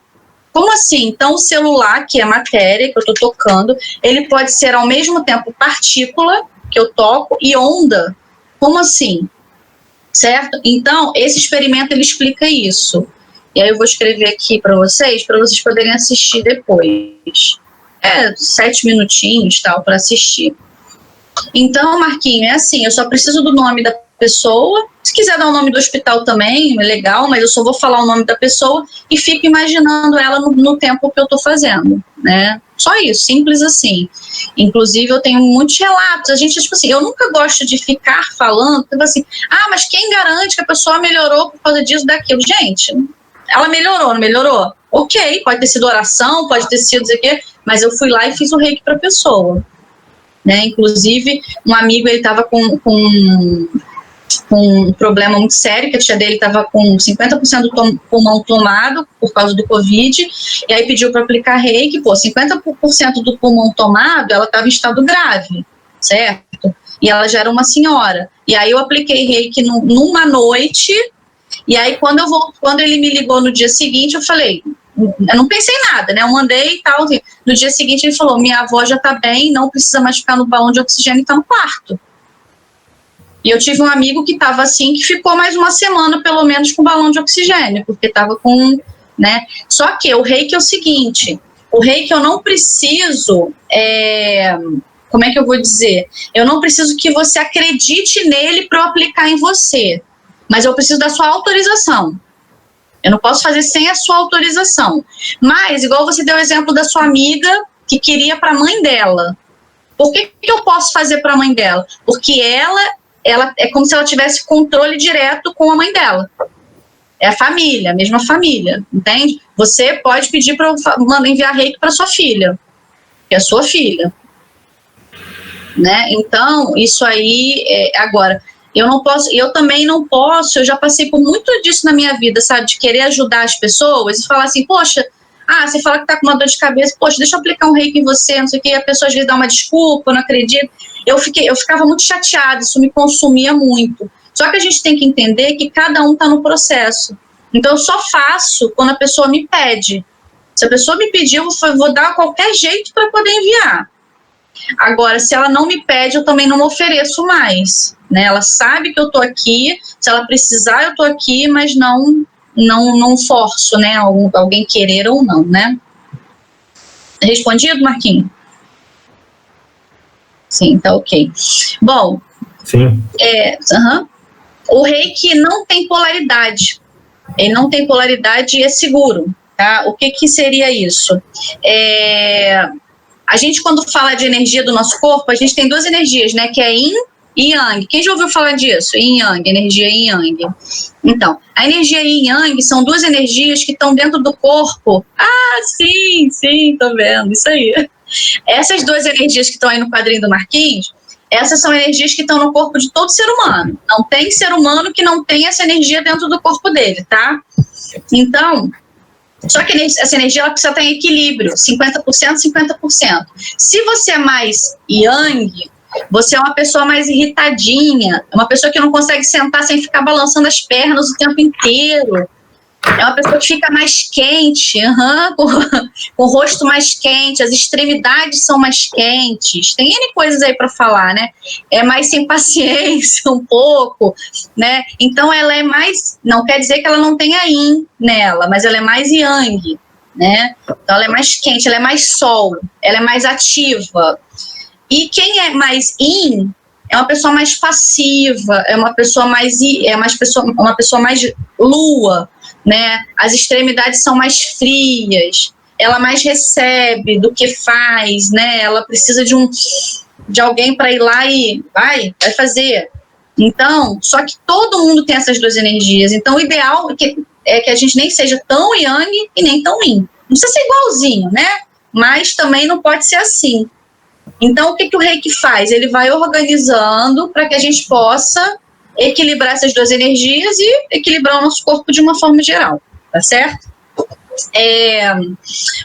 Como assim? Então o celular, que é matéria, que eu estou tocando, ele pode ser ao mesmo tempo partícula, que eu toco, e onda. Como assim? Certo? Então, esse experimento, ele explica isso. E aí eu vou escrever aqui para vocês poderem assistir depois. 7 minutinhos, tal, para assistir. Então, Marquinho, é assim, eu só preciso do nome da pessoa. Se quiser dar o nome do hospital também, é legal, mas eu só vou falar o nome da pessoa e fico imaginando ela no tempo que eu estou fazendo, né? Só isso, simples assim. Inclusive, eu tenho muitos relatos. A gente, tipo assim, eu nunca gosto de ficar falando, tipo assim, mas quem garante que a pessoa melhorou por causa disso, daquilo? Gente, ela melhorou, não melhorou? Ok, pode ter sido oração, pode ter sido dizer o quê, mas eu fui lá e fiz o reiki para a pessoa. Né? Inclusive, um amigo, ele estava com um problema muito sério, que a tia dele estava com 50% do pulmão tomado por causa do Covid, e aí pediu para aplicar reiki, 50% do pulmão tomado, ela estava em estado grave, certo? E ela já era uma senhora. E aí eu apliquei reiki numa noite, e aí quando ele me ligou no dia seguinte, eu falei, eu não pensei em nada, né? Eu mandei e tal. Assim. No dia seguinte ele falou, minha avó já tá bem, não precisa mais ficar no balão de oxigênio, tá no quarto. E eu tive um amigo que estava assim, que ficou mais uma semana, pelo menos, com balão de oxigênio, porque estava com, né? Só que o reiki é o seguinte, o reiki eu não preciso, como é que eu vou dizer? Eu não preciso que você acredite nele para eu aplicar em você, mas eu preciso da sua autorização. Eu não posso fazer sem a sua autorização. Mas, igual você deu o exemplo da sua amiga que queria para a mãe dela. Por que eu posso fazer para a mãe dela? Porque ela é como se ela tivesse controle direto com a mãe dela. É a família, a mesma família, entende? Você pode pedir para enviar reiki para sua filha, que é a sua filha. Né? Então, isso aí, agora, eu também não posso, eu já passei por muito disso na minha vida, sabe? De querer ajudar as pessoas e falar assim, poxa, você fala que tá com uma dor de cabeça, poxa, deixa eu aplicar um reiki em você, não sei o que, a pessoa às vezes dá uma desculpa, não acredito. Eu ficava muito chateada, isso me consumia muito. Só que a gente tem que entender que cada um está no processo. Então, eu só faço quando a pessoa me pede. Se a pessoa me pedir, eu vou dar qualquer jeito para poder enviar. Agora, se ela não me pede, eu também não me ofereço mais. Né? Ela sabe que eu estou aqui, se ela precisar, eu estou aqui, mas não forço, né? Alguém querer ou não, né? Respondido, Marquinhos? Sim, tá ok. Bom, sim. O reiki não tem polaridade. Ele não tem polaridade e é seguro. Tá? O que seria isso? A gente, quando fala de energia do nosso corpo, a gente tem duas energias, né? Que é Yin e Yang. Quem já ouviu falar disso? Yin e Yang, energia Yin e Yang. Então, a energia Yin e Yang são duas energias que estão dentro do corpo. Sim, tô vendo, isso aí. Essas duas energias que estão aí no quadrinho do Marquinhos, essas são energias que estão no corpo de todo ser humano. Não tem ser humano que não tenha essa energia dentro do corpo dele, tá? Então, só que essa energia ela precisa estar em equilíbrio, 50%, 50%. Se você é mais Yang, você é uma pessoa mais irritadinha, uma pessoa que não consegue sentar sem ficar balançando as pernas o tempo inteiro. É uma pessoa que fica mais quente, com o rosto mais quente, as extremidades são mais quentes. Tem N coisas aí para falar, né? É mais sem paciência um pouco, né? Então ela é mais, não quer dizer que ela não tenha yin nela, mas ela é mais yang, né? Então ela é mais quente, ela é mais sol, ela é mais ativa. E quem é mais yin é uma pessoa mais passiva, é uma pessoa mais uma pessoa mais lua, né? As extremidades são mais frias, ela mais recebe do que faz, né? Ela precisa de alguém para ir lá e vai fazer. Então, só que todo mundo tem essas duas energias. Então, o ideal é que a gente nem seja tão yang e nem tão yin. Não precisa ser igualzinho, né? Mas também não pode ser assim. Então, o que o Reiki faz? Ele vai organizando para que a gente possa equilibrar essas duas energias e equilibrar o nosso corpo de uma forma geral, tá certo?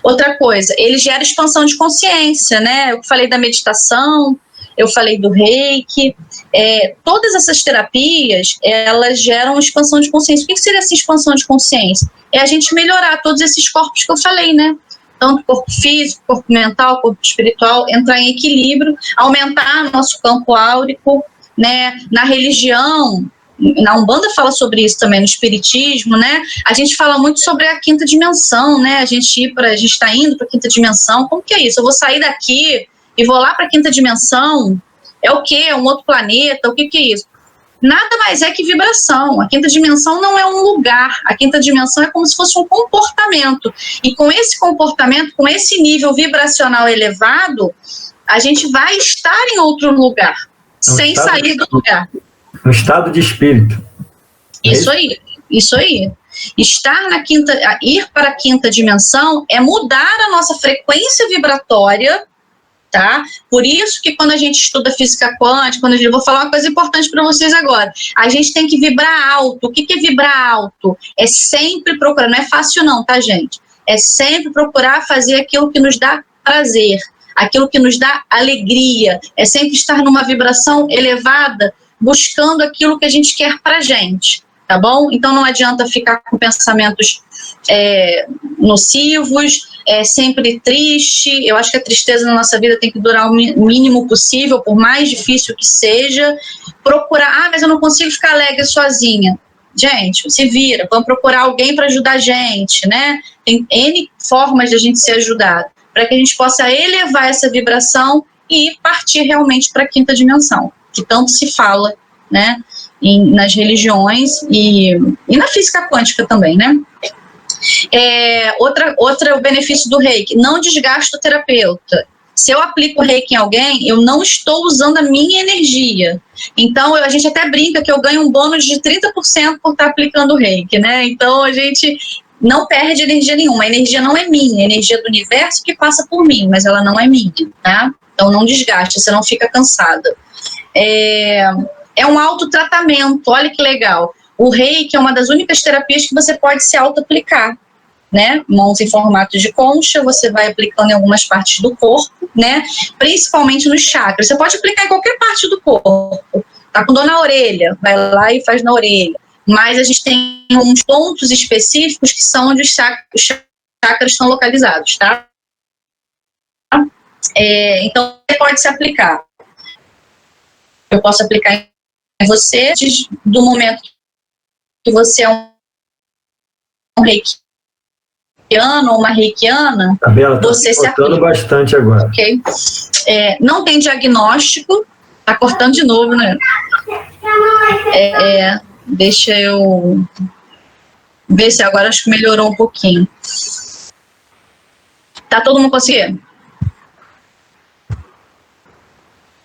Outra coisa, ele gera expansão de consciência, né? Eu falei da meditação, eu falei do Reiki, todas essas terapias, elas geram expansão de consciência. O que seria essa expansão de consciência? É a gente melhorar todos esses corpos que eu falei, né? Tanto corpo físico, corpo mental, corpo espiritual, entrar em equilíbrio, aumentar nosso campo áurico, né? Na religião, na Umbanda fala sobre isso também, no espiritismo, né? A gente fala muito sobre a quinta dimensão, né? A gente está indo para a quinta dimensão. Como que é isso? Eu vou sair daqui e vou lá para a quinta dimensão? É o quê? É um outro planeta? O que é isso? Nada mais é que vibração. A quinta dimensão não é um lugar. A quinta dimensão é como se fosse um comportamento. E com esse comportamento, com esse nível vibracional elevado, a gente vai estar em outro lugar, sem sair do lugar. Um estado de espírito. Isso aí. Estar ir para a quinta dimensão é mudar a nossa frequência vibratória, tá? Por isso que quando a gente estuda física quântica, eu vou falar uma coisa importante para vocês agora, a gente tem que vibrar alto. O que é vibrar alto? É sempre procurar, não é fácil não, tá, gente? É sempre procurar fazer aquilo que nos dá prazer, aquilo que nos dá alegria, é sempre estar numa vibração elevada, buscando aquilo que a gente quer pra gente, tá bom? Então não adianta ficar com pensamentos nocivos, sempre triste. Eu acho que a tristeza na nossa vida tem que durar o mínimo possível, por mais difícil que seja. Procurar, mas eu não consigo ficar alegre sozinha. Gente, se vira, vamos procurar alguém para ajudar a gente, né? Tem N formas de a gente ser ajudado, para que a gente possa elevar essa vibração e partir realmente para a quinta dimensão, que tanto se fala, né, nas religiões e na física quântica também, né? Outro benefício do Reiki, não desgasta o terapeuta. Se eu aplico o Reiki em alguém, eu não estou usando a minha energia. Então, a gente até brinca que eu ganho um bônus de 30% por estar aplicando o Reiki, né? Então, a gente não perde energia nenhuma. A energia não é minha, a energia do universo que passa por mim, mas ela não é minha, tá? Então, não desgaste, você não fica cansada. É um autotratamento, olha que legal. O Reiki é uma das únicas terapias que você pode se auto-aplicar, né? Mãos em formato de concha, você vai aplicando em algumas partes do corpo, né? Principalmente nos chakras. Você pode aplicar em qualquer parte do corpo. Tá com dor na orelha, vai lá e faz na orelha. Mas a gente tem uns pontos específicos que são onde os chakras estão localizados, tá? Então, você pode se aplicar. Eu posso aplicar em você do momento que você é um reikiano ou uma reikiana, Bela, você se aplica. Bastante agora. Okay? Não tem diagnóstico, tá cortando de novo, né? Deixa eu ver se agora acho que melhorou um pouquinho. Tá todo mundo conseguindo?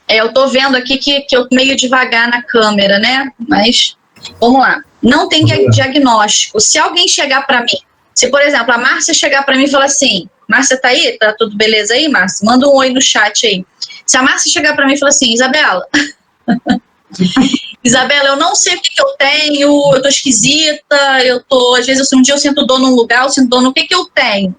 Eu tô vendo aqui que eu meio devagar na câmera, né? Mas vamos lá. Não tem diagnóstico. Se alguém chegar para mim, se por exemplo a Márcia chegar para mim e falar assim, Márcia tá aí? Tá tudo beleza aí, Márcia? Manda um oi no chat aí. Se a Márcia chegar para mim e falar assim, Isabela, eu não sei o que eu tenho, eu tô esquisita, às vezes um dia eu sinto dor num lugar, eu sinto dor no que eu tenho.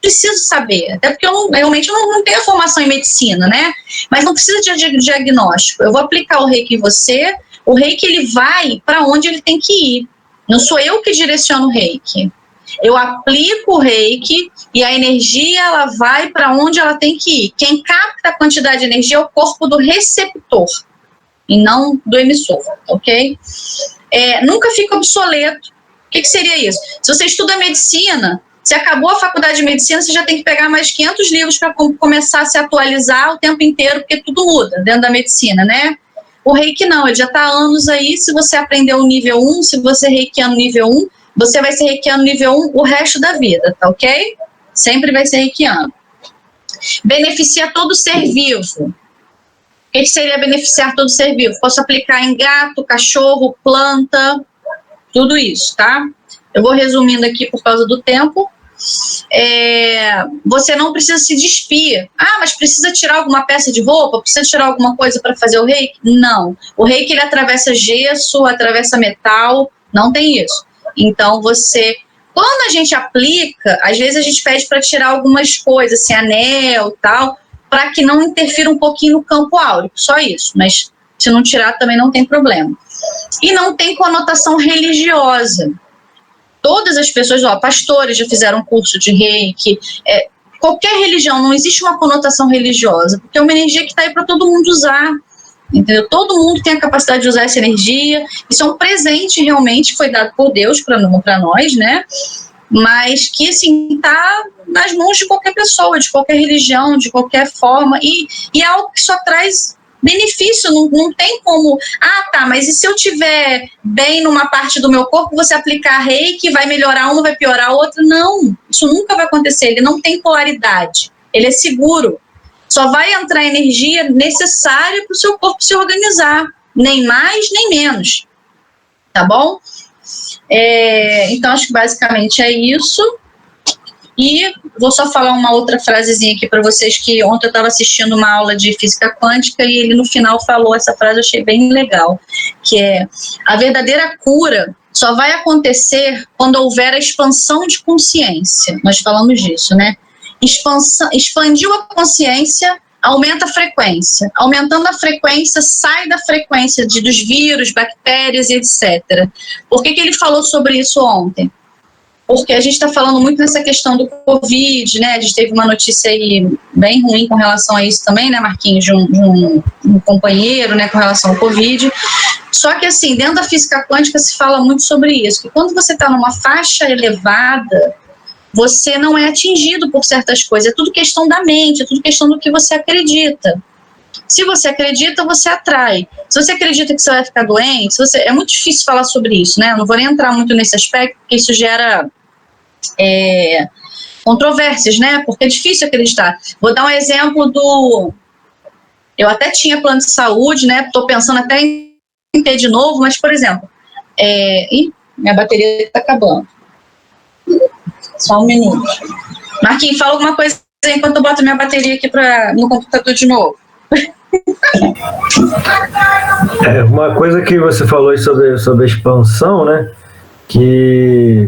Preciso saber, até porque eu realmente não tenho a formação em medicina, né? Mas não precisa de diagnóstico. Eu vou aplicar o Reiki em você, o Reiki ele vai para onde ele tem que ir, Não sou eu que direciono o reiki. Eu aplico o reiki e a energia ela vai para onde ela tem que ir. Quem capta a quantidade de energia é o corpo do receptor e não do emissor, ok? Nunca fica obsoleto. O que seria isso? Se você estuda medicina, se acabou a faculdade de medicina, você já tem que pegar mais 500 livros para começar a se atualizar o tempo inteiro, porque tudo muda dentro da medicina, né? O reiki não, ele já está há anos aí. Se você aprendeu o nível 1, se você reikiano nível 1, você vai ser reikiano nível 1 o resto da vida, tá ok? Sempre vai ser reikiano. Beneficia todo ser vivo. O que seria beneficiar todo ser vivo? Posso aplicar em gato, cachorro, planta, tudo isso, tá? Eu vou resumindo aqui por causa do tempo. Você não precisa se despir. Mas precisa tirar alguma peça de roupa? Precisa tirar alguma coisa para fazer o reiki? Não. O reiki, ele atravessa gesso, atravessa metal, não tem isso. Então, quando a gente aplica, às vezes a gente pede para tirar algumas coisas, assim, anel e tal, para que não interfira um pouquinho no campo áurico, só isso. Mas se não tirar, também não tem problema. E não tem conotação religiosa. Todas as pessoas, pastores já fizeram curso de reiki, qualquer religião, não existe uma conotação religiosa, porque é uma energia que está aí para todo mundo usar, entendeu? Todo mundo tem a capacidade de usar essa energia, isso é um presente realmente que foi dado por Deus para nós, né? Mas que, assim, está nas mãos de qualquer pessoa, de qualquer religião, de qualquer forma, e é algo que só traz benefício, não tem como, mas e se eu tiver bem numa parte do meu corpo, você aplicar reiki, vai melhorar uma, vai piorar a outra? Não, isso nunca vai acontecer, ele não tem polaridade, ele é seguro, só vai entrar a energia necessária para o seu corpo se organizar, nem mais, nem menos, tá bom? Então, acho que basicamente é isso. E vou só falar uma outra frasezinha aqui para vocês, que ontem eu estava assistindo uma aula de física quântica e ele no final falou essa frase, eu achei bem legal, que é: a verdadeira cura só vai acontecer quando houver a expansão de consciência. Nós falamos disso, né? Expandiu a consciência, aumenta a frequência. Aumentando a frequência, sai da frequência dos vírus, bactérias e etc. Por que ele falou sobre isso ontem? Porque a gente está falando muito nessa questão do Covid, né? A gente teve uma notícia aí bem ruim com relação a isso também, né, Marquinhos, de um companheiro, né, com relação ao Covid. Só que, assim, dentro da física quântica se fala muito sobre isso, que quando você está numa faixa elevada, você não é atingido por certas coisas, é tudo questão da mente, é tudo questão do que você acredita. Se você acredita, você atrai. Se você acredita que você vai ficar doente, é muito difícil falar sobre isso, né? Eu não vou nem entrar muito nesse aspecto, porque isso gera controvérsias, né? Porque é difícil acreditar. Vou dar um exemplo eu até tinha plano de saúde, né? Estou pensando até em ter de novo, mas, por exemplo, minha bateria está acabando. Só um minuto. Marquinhos, fala alguma coisa enquanto eu boto minha bateria aqui no computador de novo. Uma coisa que você falou sobre a expansão, né? Que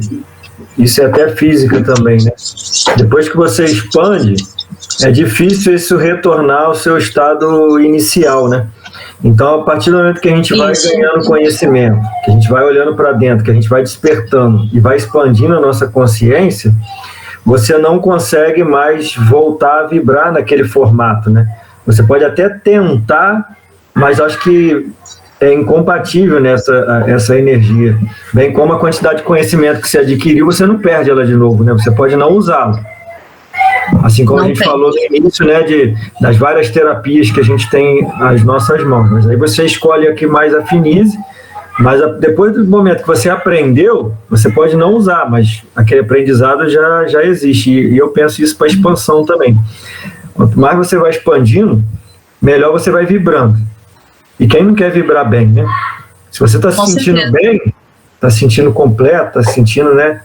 isso é até física também, né? Depois que você expande, é difícil isso retornar ao seu estado inicial, né? Então, a partir do momento que a gente vai ganhando conhecimento, que a gente vai olhando para dentro, que a gente vai despertando e vai expandindo a nossa consciência, você não consegue mais voltar a vibrar naquele formato, né? Você pode até tentar, mas acho que é incompatível essa energia. Bem como a quantidade de conhecimento que você adquiriu, você não perde ela de novo, né? Você pode não usá-lo. Assim como a gente falou no início, né, das várias terapias que a gente tem às nossas mãos. Mas aí você escolhe a que mais afinize, mas depois do momento que você aprendeu, você pode não usar, mas aquele aprendizado já existe. E eu penso isso para expansão também. Quanto mais você vai expandindo, melhor você vai vibrando. E quem não quer vibrar bem, né? Se você está se sentindo bem, está se sentindo completo, está se sentindo, né,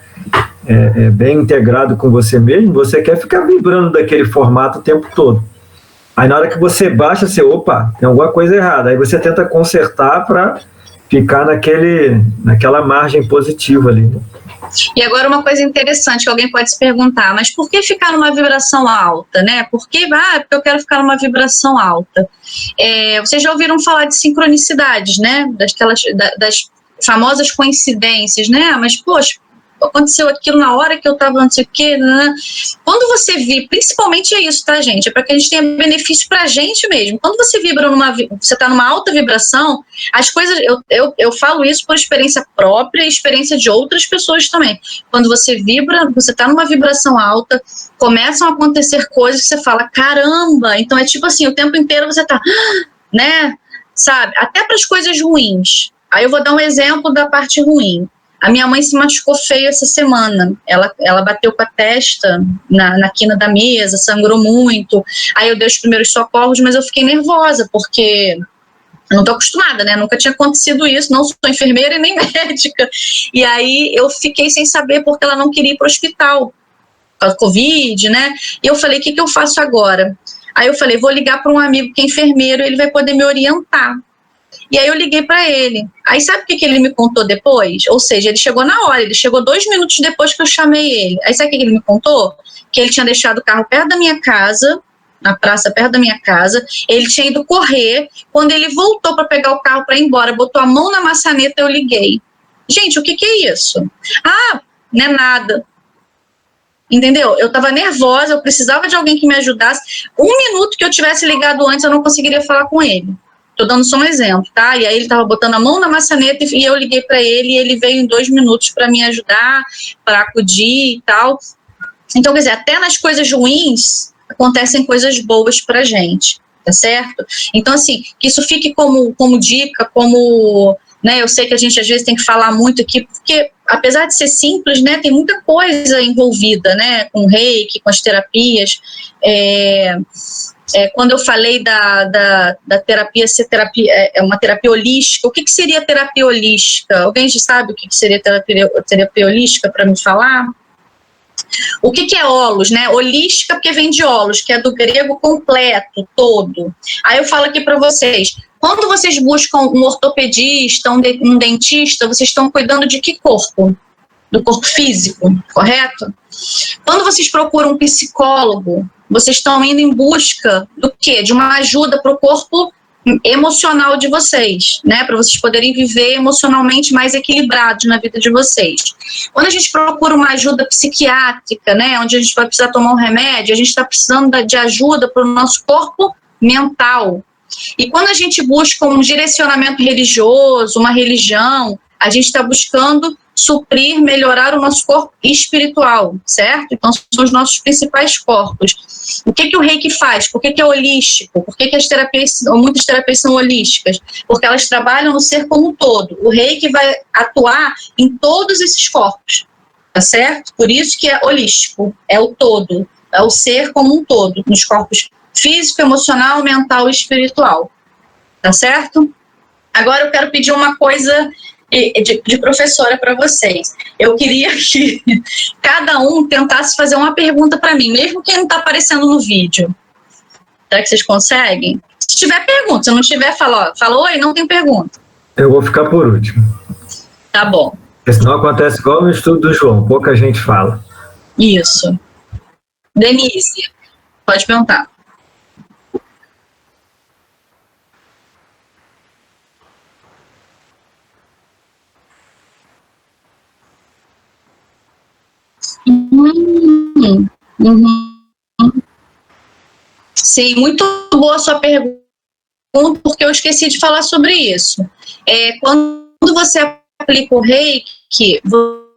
bem integrado com você mesmo, você quer ficar vibrando daquele formato o tempo todo. Aí na hora que você baixa, opa, tem alguma coisa errada. Aí você tenta consertar para ficar naquela margem positiva ali. E agora uma coisa interessante que alguém pode se perguntar, mas por que ficar numa vibração alta, né? Porque eu quero ficar numa vibração alta. Vocês já ouviram falar de sincronicidades, né? famosas coincidências, né? Mas, poxa, aconteceu aquilo na hora que eu estava não sei o quê, né? Quando você vibra, principalmente é isso, tá, gente? É para que a gente tenha benefício pra gente mesmo. Quando você vibra você está numa alta vibração, as coisas, eu falo isso por experiência própria e experiência de outras pessoas também. Quando você vibra, você está numa vibração alta, começam a acontecer coisas que você fala, caramba, então é tipo assim, o tempo inteiro você tá, né? Sabe? Até para as coisas ruins. Aí eu vou dar um exemplo da parte ruim. A minha mãe se machucou feio essa semana. Ela bateu com a testa na quina da mesa, sangrou muito. Aí eu dei os primeiros socorros, mas eu fiquei nervosa, porque eu não estou acostumada, né? Nunca tinha acontecido isso, não sou enfermeira e nem médica. E aí eu fiquei sem saber porque ela não queria ir para o hospital, por causa do Covid, né? E eu falei, o que eu faço agora? Aí eu falei, vou ligar para um amigo que é enfermeiro, ele vai poder me orientar. E aí eu liguei para ele. Aí sabe o que ele me contou depois? Ou seja, ele chegou na hora, ele chegou 2 minutos depois que eu chamei ele. Aí sabe o que ele me contou? Que ele tinha deixado o carro perto da minha casa, na praça perto da minha casa, ele tinha ido correr, quando ele voltou para pegar o carro para ir embora, botou a mão na maçaneta, eu liguei. Gente, o que é isso? Ah, não é nada. Entendeu? Eu estava nervosa, eu precisava de alguém que me ajudasse. 1 minuto que eu tivesse ligado antes, eu não conseguiria falar com ele. Estou dando só um exemplo, tá? E aí ele estava botando a mão na maçaneta e eu liguei para ele e ele veio em 2 minutos para me ajudar, para acudir e tal. Então, quer dizer, até nas coisas ruins acontecem coisas boas para gente, tá certo? Então, assim, que isso fique como dica, como, né, eu sei que a gente às vezes tem que falar muito aqui, porque apesar de ser simples, né, tem muita coisa envolvida, né, com o reiki, com as terapias. Quando eu falei da terapia ser uma terapia holística, o que seria terapia holística? Alguém já sabe o que seria terapia holística para me falar? O que é holos, né? Holística porque vem de holos, que é do grego completo, todo. Aí eu falo aqui para vocês, quando vocês buscam um ortopedista, um dentista, vocês estão cuidando de que corpo? Do corpo físico, correto? Quando vocês procuram um psicólogo, vocês estão indo em busca do quê? De uma ajuda para o corpo emocional de vocês, né? Para vocês poderem viver emocionalmente mais equilibrados na vida de vocês. Quando a gente procura uma ajuda psiquiátrica, né? Onde a gente vai precisar tomar um remédio, a gente está precisando de ajuda para o nosso corpo mental. E quando a gente busca um direcionamento religioso, uma religião, a gente está buscando suprir, melhorar o nosso corpo espiritual, certo? Então, são os nossos principais corpos. O que o reiki faz? Por que é holístico? Por que as terapias, ou muitas terapias são holísticas? Porque elas trabalham no ser como um todo. O reiki vai atuar em todos esses corpos, tá certo? Por isso que é holístico, é o todo, é o ser como um todo, nos corpos físico, emocional, mental e espiritual, tá certo? Agora eu quero pedir uma coisa de professora para vocês. Eu queria que cada um tentasse fazer uma pergunta para mim, mesmo quem não está aparecendo no vídeo. Será que vocês conseguem? Se tiver pergunta, se não tiver, fala oi, não tem pergunta. Eu vou ficar por último. Tá bom. Porque senão acontece igual no estudo do João, pouca gente fala. Isso. Denise, pode perguntar. Sim, muito boa a sua pergunta, porque eu esqueci de falar sobre isso. Quando você aplica o reiki,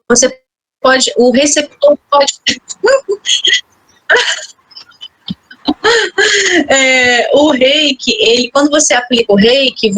você pode, o receptor pode... O reiki, quando você aplica o reiki,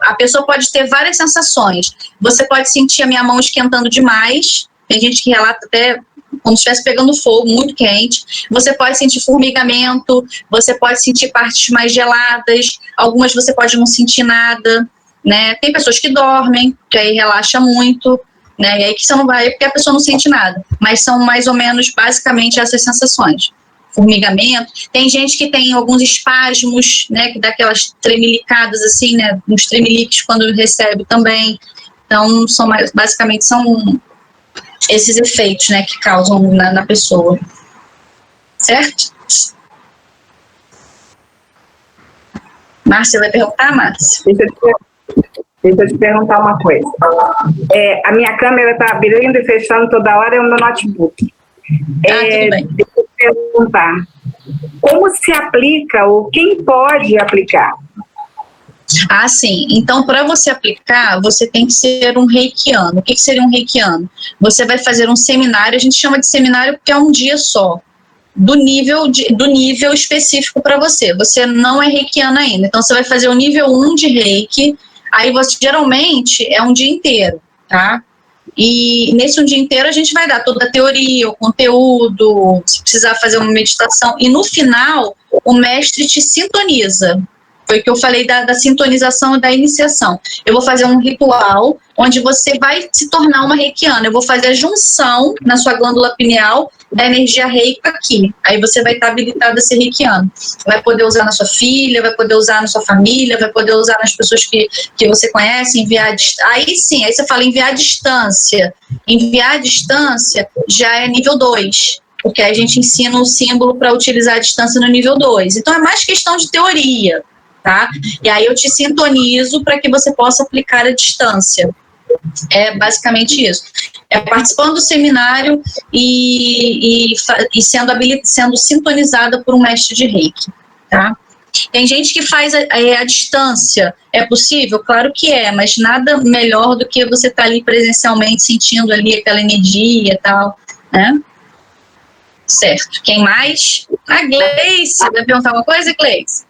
a pessoa pode ter várias sensações. Você pode sentir a minha mão esquentando demais, tem gente que relata até como se estivesse pegando fogo, muito quente. Você pode sentir formigamento, você pode sentir partes mais geladas, algumas você pode não sentir nada, né? Tem pessoas que dormem, que aí relaxa muito, né? E aí que você não vai, porque a pessoa não sente nada. Mas são mais ou menos, basicamente, essas sensações. Formigamento. Tem gente que tem alguns espasmos, né? Que dá aquelas tremelicadas, assim, né? Uns tremeliques quando recebe também. Então, basicamente, são esses efeitos, né, que causam na pessoa. Certo? Márcia vai perguntar, Márcia? Deixa eu te perguntar uma coisa. A minha câmera está abrindo e fechando toda hora, é o meu notebook. Tudo bem. Deixa eu te perguntar. Como se aplica ou quem pode aplicar? Sim. Então, para você aplicar, você tem que ser um reikiano. O que seria um reikiano? Você vai fazer um seminário, a gente chama de seminário porque é um dia só, do nível específico para você. Você não é reikiano ainda, então você vai fazer o nível 1 de reiki, aí você geralmente é um dia inteiro, tá? E nesse um dia inteiro a gente vai dar toda a teoria, o conteúdo, se precisar fazer uma meditação, e no final o mestre te sintoniza. Foi o que eu falei da sintonização e da iniciação. Eu vou fazer um ritual onde você vai se tornar uma reikiana. Eu vou fazer a junção na sua glândula pineal da energia reiki aqui. Aí você vai estar habilitado a ser reikiano. Vai poder usar na sua filha, vai poder usar na sua família, vai poder usar nas pessoas que você conhece, enviar. Aí sim, aí você fala enviar à distância. Enviar à distância já é nível 2. Porque aí a gente ensina o símbolo para utilizar a distância no nível 2. Então é mais questão de teoria. Tá? E aí eu te sintonizo para que você possa aplicar à distância. É basicamente isso. É participando do seminário e sendo sintonizada por um mestre de reiki. Tá? Tem gente que faz à distância. É possível? Claro que é, mas nada melhor do que você estar ali presencialmente, sentindo ali aquela energia e tal, né? Certo. Quem mais? A Gleice. Vai perguntar alguma coisa, Gleice?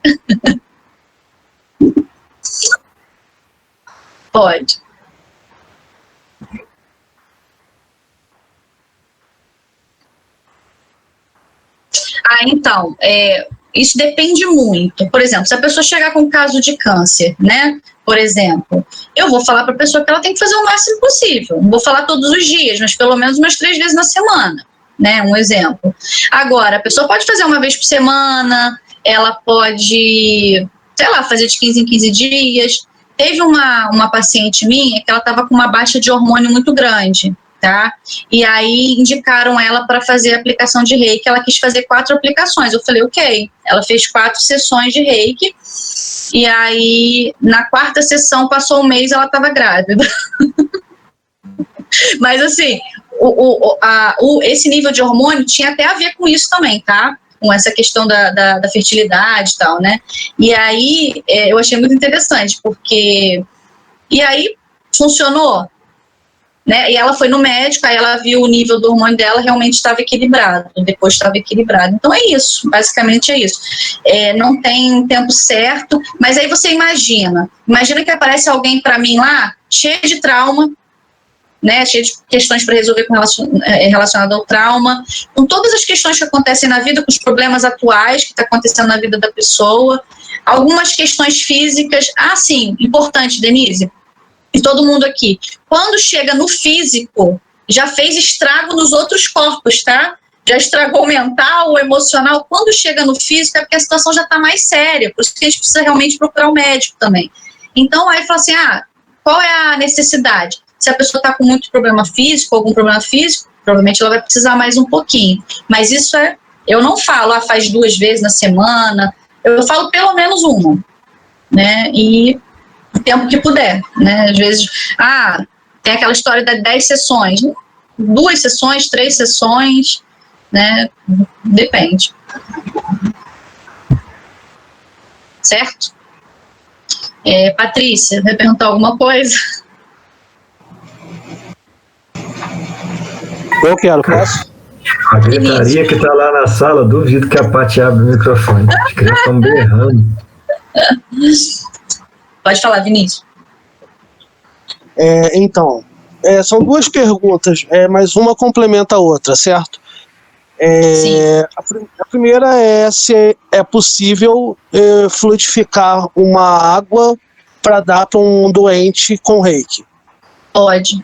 Pode. Então, isso depende muito. Por exemplo, se a pessoa chegar com um caso de câncer, né? Por exemplo, eu vou falar para a pessoa que ela tem que fazer o máximo possível. Não vou falar todos os dias, mas pelo menos umas 3 vezes na semana, né? Um exemplo. Agora, a pessoa pode fazer uma vez por semana, ela pode, sei lá, fazer de 15 em 15 dias. Teve uma paciente minha que ela estava com uma baixa de hormônio muito grande, tá? E aí indicaram ela para fazer a aplicação de reiki. Ela quis fazer 4 aplicações. Eu falei, ok. Ela fez 4 sessões de reiki. E aí, na 4ª sessão, passou um mês, ela estava grávida. Mas assim, esse nível de hormônio tinha até a ver com isso também, tá? Com essa questão da fertilidade e tal, né? E aí, eu achei muito interessante, porque... E aí, funcionou, né? E ela foi no médico, aí ela viu o nível do hormônio dela, realmente estava equilibrado, depois estava equilibrado. Então, é isso, basicamente é isso. Não tem tempo certo, mas aí você imagina que aparece alguém para mim lá, cheio de trauma, né, cheio de questões para resolver relacionado ao trauma, com todas as questões que acontecem na vida, com os problemas atuais que está acontecendo na vida da pessoa, algumas questões físicas. Sim, importante, Denise, e todo mundo aqui, quando chega no físico, já fez estrago nos outros corpos, tá? Já estragou o mental, o emocional. Quando chega no físico é porque a situação já está mais séria, por isso que a gente precisa realmente procurar um médico também. Então, aí fala assim, qual é a necessidade? Se a pessoa está com muito problema físico, algum problema físico, provavelmente ela vai precisar mais um pouquinho. Mas isso eu não falo, faz 2 vezes na semana, eu falo pelo menos uma, né? E o tempo que puder, né? Às vezes, tem aquela história das 10 sessões, 2 sessões, 3 sessões, né? Depende. Certo? Patrícia, vai perguntar alguma coisa? Eu quero, posso? A gritaria que está lá na sala, duvido que a Paty abra o microfone. As crianças estão berrando. Pode falar, Vinícius. Então, são 2 perguntas, mas uma complementa a outra, certo? Sim. A primeira é se é possível fluidificar uma água para dar para um doente com reiki. Pode.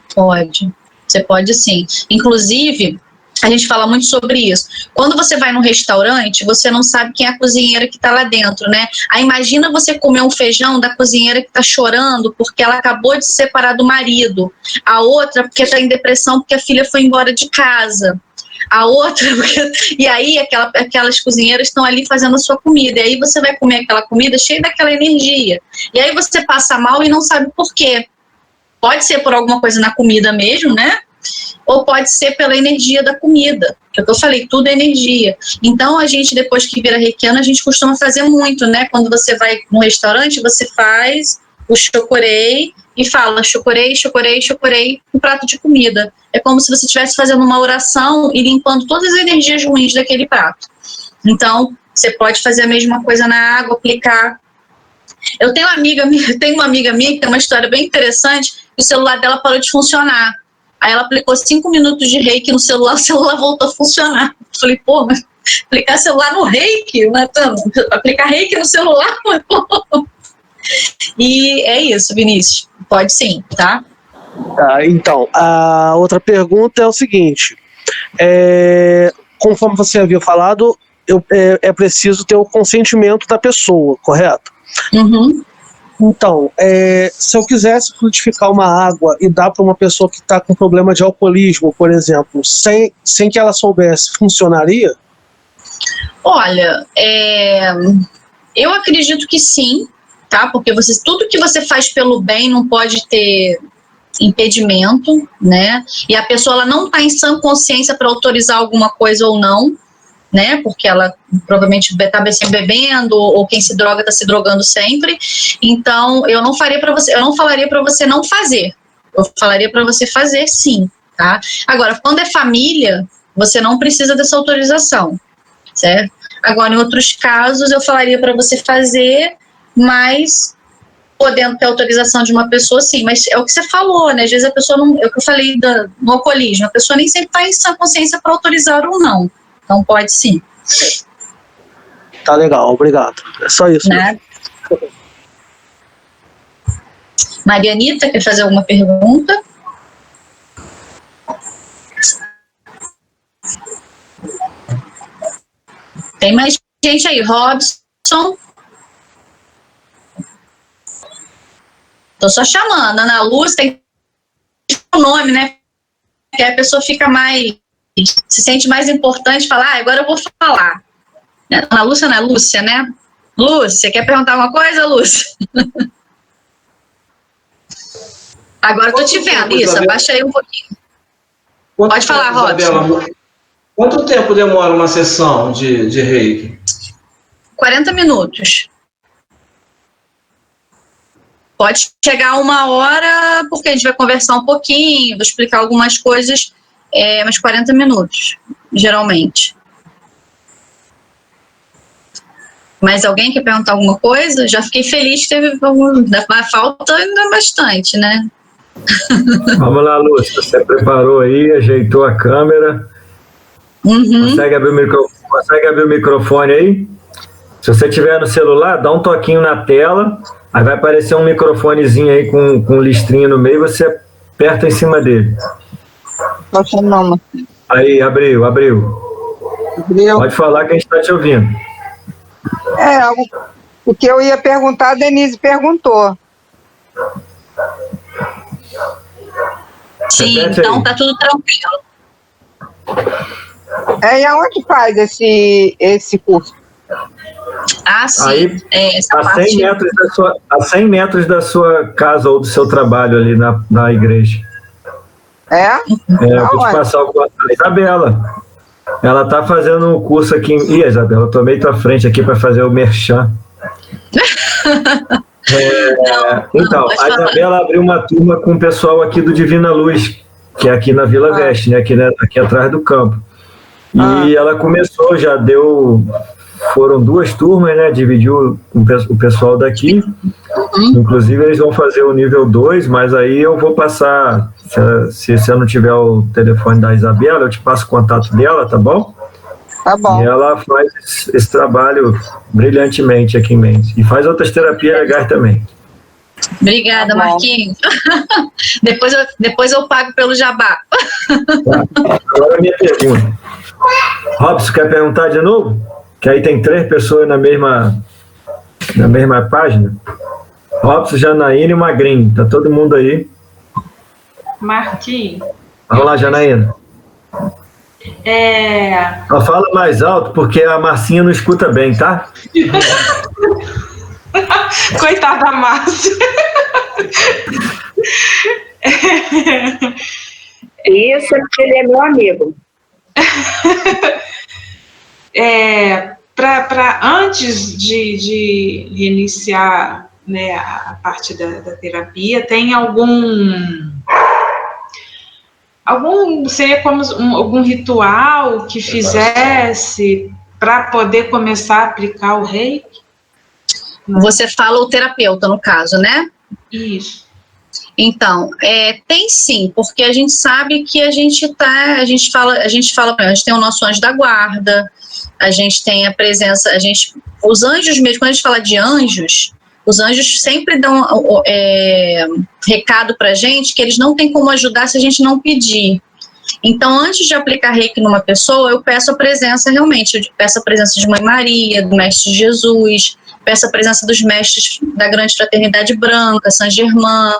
Você pode sim. Inclusive, a gente fala muito sobre isso. Quando você vai num restaurante, você não sabe quem é a cozinheira que está lá dentro, né? Aí imagina você comer um feijão da cozinheira que está chorando porque ela acabou de se separar do marido. A outra porque está em depressão porque a filha foi embora de casa. A outra, e aí aquelas cozinheiras estão ali fazendo a sua comida, e aí você vai comer aquela comida cheia daquela energia, e aí você passa mal e não sabe por quê. Pode ser por alguma coisa na comida mesmo, né? Ou pode ser pela energia da comida, que eu falei, tudo é energia. Então, a gente, depois que vira reikiana, a gente costuma fazer muito, né? Quando você vai no restaurante, você faz o chocorei e fala chocorei, chocorei, chocorei, um prato de comida. É como se você estivesse fazendo uma oração e limpando todas as energias ruins daquele prato. Então, você pode fazer a mesma coisa na água, aplicar. Eu tenho uma amiga minha que tem uma história bem interessante, que o celular dela parou de funcionar. Aí ela aplicou 5 minutos de reiki no celular, o celular voltou a funcionar. Eu falei, pô, mas aplicar celular no reiki, Natana, aplicar reiki no celular, E é isso, Vinícius, pode sim, tá? Então, a outra pergunta é o seguinte, conforme você havia falado, é preciso ter o consentimento da pessoa, correto? Uhum. Então, se eu quisesse fluidificar uma água e dar para uma pessoa que está com problema de alcoolismo, por exemplo, sem que ela soubesse, funcionaria? Olha, eu acredito que sim, tá? Porque tudo que você faz pelo bem não pode ter impedimento, né? E a pessoa ela não está em sã consciência para autorizar alguma coisa ou não, né? Porque ela provavelmente está bebendo, ou quem se droga está se drogando sempre. Então, eu não falaria para você não fazer. Eu falaria para você fazer sim, tá? Agora, quando é família, você não precisa dessa autorização, certo? Agora, em outros casos, eu falaria para você fazer, mas podendo ter autorização de uma pessoa, sim. Mas é o que você falou, né? Às vezes a pessoa não... É o que eu falei do alcoolismo. A pessoa nem sempre está em sã consciência para autorizar ou não. Então, pode sim. Tá legal, obrigado. É só isso. Né? Marianita, quer fazer alguma pergunta? Tem mais gente aí. Robson. Tô só chamando. Ana Lúcia, tem o nome, né? Que a pessoa fica mais... se sente mais importante falar, agora eu vou falar. Ana Lúcia não é Lúcia, né? Lúcia, quer perguntar alguma coisa, Lúcia? Agora eu tô te vendo, isso, abaixa aí um pouquinho. Pode falar, Robson. Quanto tempo demora uma sessão de reiki? 40 minutos. Pode chegar 1 hora, porque a gente vai conversar um pouquinho, vou explicar algumas coisas, mas 40 minutos, geralmente. Mas alguém quer perguntar alguma coisa? Já fiquei feliz que teve mas falta ainda bastante, né? Vamos lá, Lúcia, você preparou aí, ajeitou a câmera. Uhum. Consegue abrir o microfone aí? Se você tiver no celular, dá um toquinho na tela, aí vai aparecer um microfonezinho aí com listrinha no meio, você aperta em cima dele. Aí, abriu. Pode falar que a gente está te ouvindo. O que eu ia perguntar, a Denise perguntou. Sim, então tá tudo tranquilo. E aonde faz esse curso? Ah, sim. Aí, essa a, parte... 100 metros da sua casa ou do seu trabalho ali na igreja. Eu vou te passar alguma coisa. Isabela, ela tá fazendo um curso aqui. Isabela, eu tomei tua frente aqui para fazer o merchan. Então, a Isabela abriu uma turma com o pessoal aqui do Divina Luz, que é aqui na Vila Veste, né? Aqui atrás do campo. E ela começou, foram 2 turmas, né? Dividiu o pessoal daqui. Inclusive, eles vão fazer o nível 2, mas aí eu vou passar, se você não tiver o telefone da Isabela, eu te passo o contato dela, tá bom? Tá bom. E ela faz esse trabalho brilhantemente aqui em Mendes. E faz outras terapias legais também. Obrigada, Marquinhos. depois eu pago pelo jabá. Tá. Agora a minha pergunta. Robson, quer perguntar de novo? Que aí tem 3 pessoas na mesma página. Robson, Janaína e Magrinho. Tá todo mundo aí. Marquinhos. Vamos lá, Janaína. Só fala mais alto, porque a Marcinha não escuta bem, tá? Coitada da Márcia. Isso, porque ele é meu amigo. Antes de iniciar, né, a parte da terapia, tem seria como algum ritual que fizesse para poder começar a aplicar o reiki? Você fala o terapeuta, no caso, né? Isso. Então, tem sim, porque a gente sabe que a gente tem o nosso anjo da guarda, a gente tem a presença, os anjos mesmo, quando a gente fala de anjos, os anjos sempre dão recado pra gente que eles não têm como ajudar se a gente não pedir. Então, antes de aplicar reiki numa pessoa, eu peço a presença realmente, eu peço a presença de Mãe Maria, do Mestre Jesus, peço a presença dos mestres da Grande Fraternidade Branca, Saint Germain,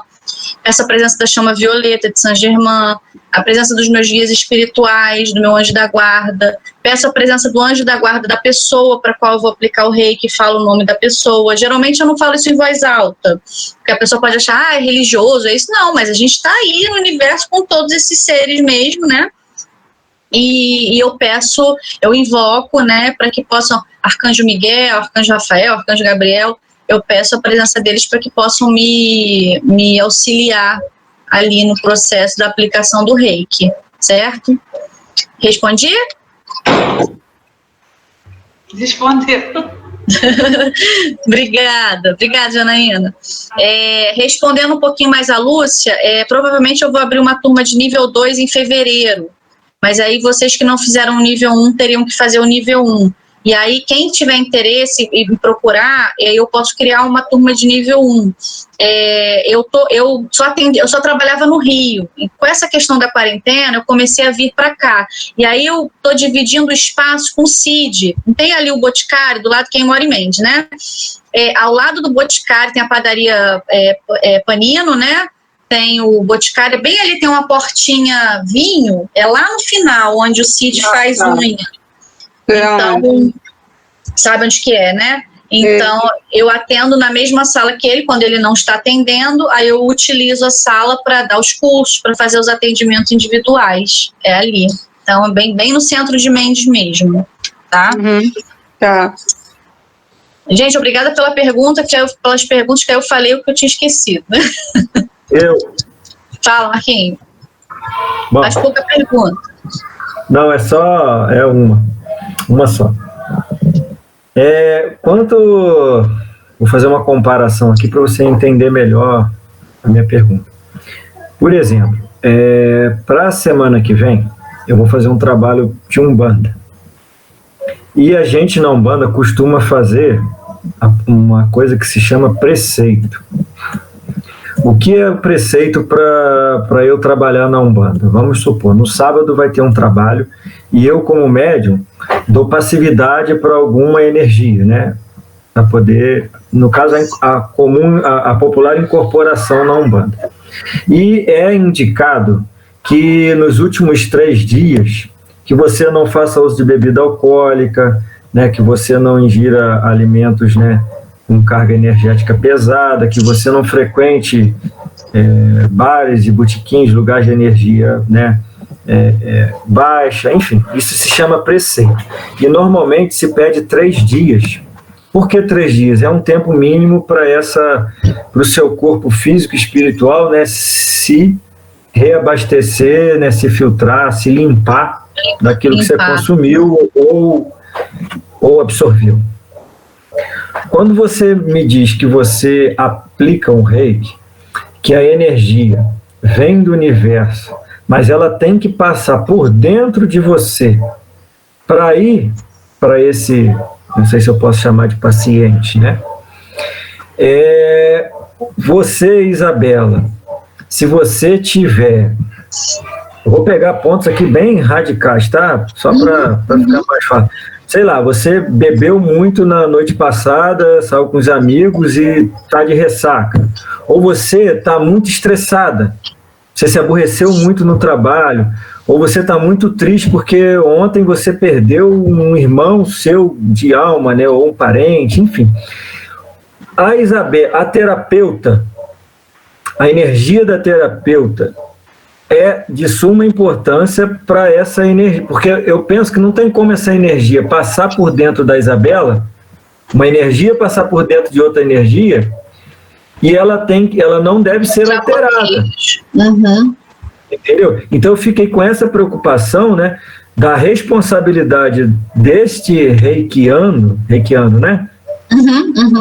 peço a presença da chama violeta de Saint Germain, a presença dos meus guias espirituais, do meu anjo da guarda, peço a presença do anjo da guarda da pessoa para a qual eu vou aplicar o reiki, falo o nome da pessoa. Geralmente eu não falo isso em voz alta, porque a pessoa pode achar, é religioso, é isso. Não, mas a gente está aí no universo com todos esses seres mesmo, né? E eu invoco, né, para que possam, Arcanjo Miguel, Arcanjo Rafael, Arcanjo Gabriel, eu peço a presença deles para que possam me auxiliar ali no processo da aplicação do reiki, certo? Respondi? Respondeu. Obrigada, Janaína. Respondendo um pouquinho mais a Lúcia, provavelmente eu vou abrir uma turma de nível 2 em fevereiro, mas aí vocês que não fizeram o nível 1 teriam que fazer o nível 1. E aí, quem tiver interesse em me procurar, eu posso criar uma turma de nível 1. Eu só trabalhava no Rio. E com essa questão da quarentena, eu comecei a vir para cá. E aí, eu estou dividindo o espaço com o CID. Não tem ali o Boticário, do lado de quem mora em Mendes, né? Ao lado do Boticário tem a padaria Panino, né? Tem o Boticário, bem ali tem uma portinha vinho, lá no final, onde o CID faz unha. Então, sabe onde que é, né? Então, eu atendo na mesma sala que ele, quando ele não está atendendo, aí eu utilizo a sala para dar os cursos, para fazer os atendimentos individuais. É ali. Então, bem no centro de Mendes mesmo, tá? Tá. Gente, obrigada pela pergunta, pelas perguntas que eu falei o que eu tinha esquecido. Fala, Marquinhos. Faz pouca pergunta. Não, é uma só. Vou fazer uma comparação aqui para você entender melhor a minha pergunta. Por exemplo, para a semana que vem, eu vou fazer um trabalho de Umbanda. E a gente na Umbanda costuma fazer uma coisa que se chama preceito. O que é o preceito para eu trabalhar na Umbanda? Vamos supor, no sábado vai ter um trabalho e eu, como médium, dou passividade para alguma energia, né? Para poder, no caso, a popular incorporação na Umbanda. E é indicado que nos últimos 3 dias, que você não faça uso de bebida alcoólica, né? Que você não ingira alimentos, né? Com carga energética pesada, que você não frequente bares e botequins, lugares de energia, né, baixa, enfim, isso se chama preceito. E normalmente se pede 3 dias. Por que 3 dias? É um tempo mínimo para o seu corpo físico e espiritual, né, se reabastecer, né, se filtrar, se limpar daquilo que você consumiu ou absorveu. Quando você me diz que você aplica um reiki, que a energia vem do universo, mas ela tem que passar por dentro de você para ir para esse, não sei se eu posso chamar de paciente, né? Você, Isabela, se você tiver... Eu vou pegar pontos aqui bem radicais, tá? Só para ficar mais fácil. Sei lá, você bebeu muito na noite passada, saiu com os amigos e está de ressaca. Ou você está muito estressada, você se aborreceu muito no trabalho, ou você está muito triste porque ontem você perdeu um irmão seu de alma, né, ou um parente, enfim. A Isabel, a terapeuta, a energia da terapeuta é de suma importância para essa energia, porque eu penso que não tem como essa energia passar por dentro da Isabela, uma energia passar por dentro de outra energia, e ela não deve ser alterada. Uhum. Entendeu? Então eu fiquei com essa preocupação, né, da responsabilidade deste reikiano, né?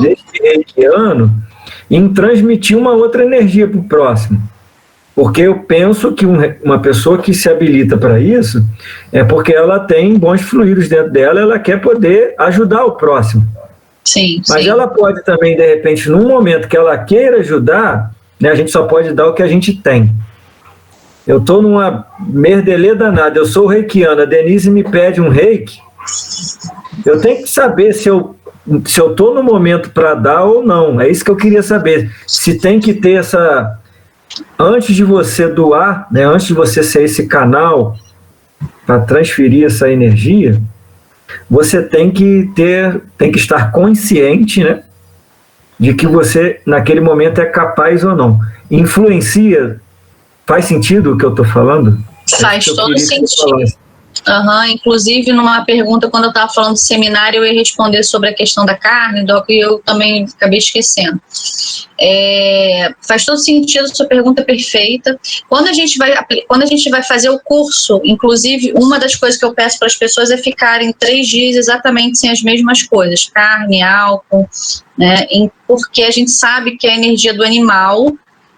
Deste reikiano em transmitir uma outra energia para o próximo. Porque eu penso que uma pessoa que se habilita para isso é porque ela tem bons fluidos dentro dela, ela quer poder ajudar o próximo. Sim, mas ela pode também, de repente, num momento que ela queira ajudar, né, a gente só pode dar o que a gente tem. Eu estou numa merdelê danada, eu sou reikiana, a Denise me pede um reiki, eu tenho que saber se eu estou no momento para dar ou não. É isso que eu queria saber. Se tem que ter essa... Antes de você doar, né, antes de você ser esse canal para transferir essa energia, você tem que estar consciente, né, de que você, naquele momento, é capaz ou não. Influencia? Faz sentido o que eu estou falando? Faz todo sentido. Inclusive, numa pergunta, quando eu estava falando do seminário, eu ia responder sobre a questão da carne, Doc, e eu também acabei esquecendo. Faz todo sentido, sua pergunta é perfeita. Quando a gente vai fazer o curso, inclusive, uma das coisas que eu peço para as pessoas é ficarem 3 dias exatamente sem as mesmas coisas, carne, álcool, né? Porque a gente sabe que a energia do animal,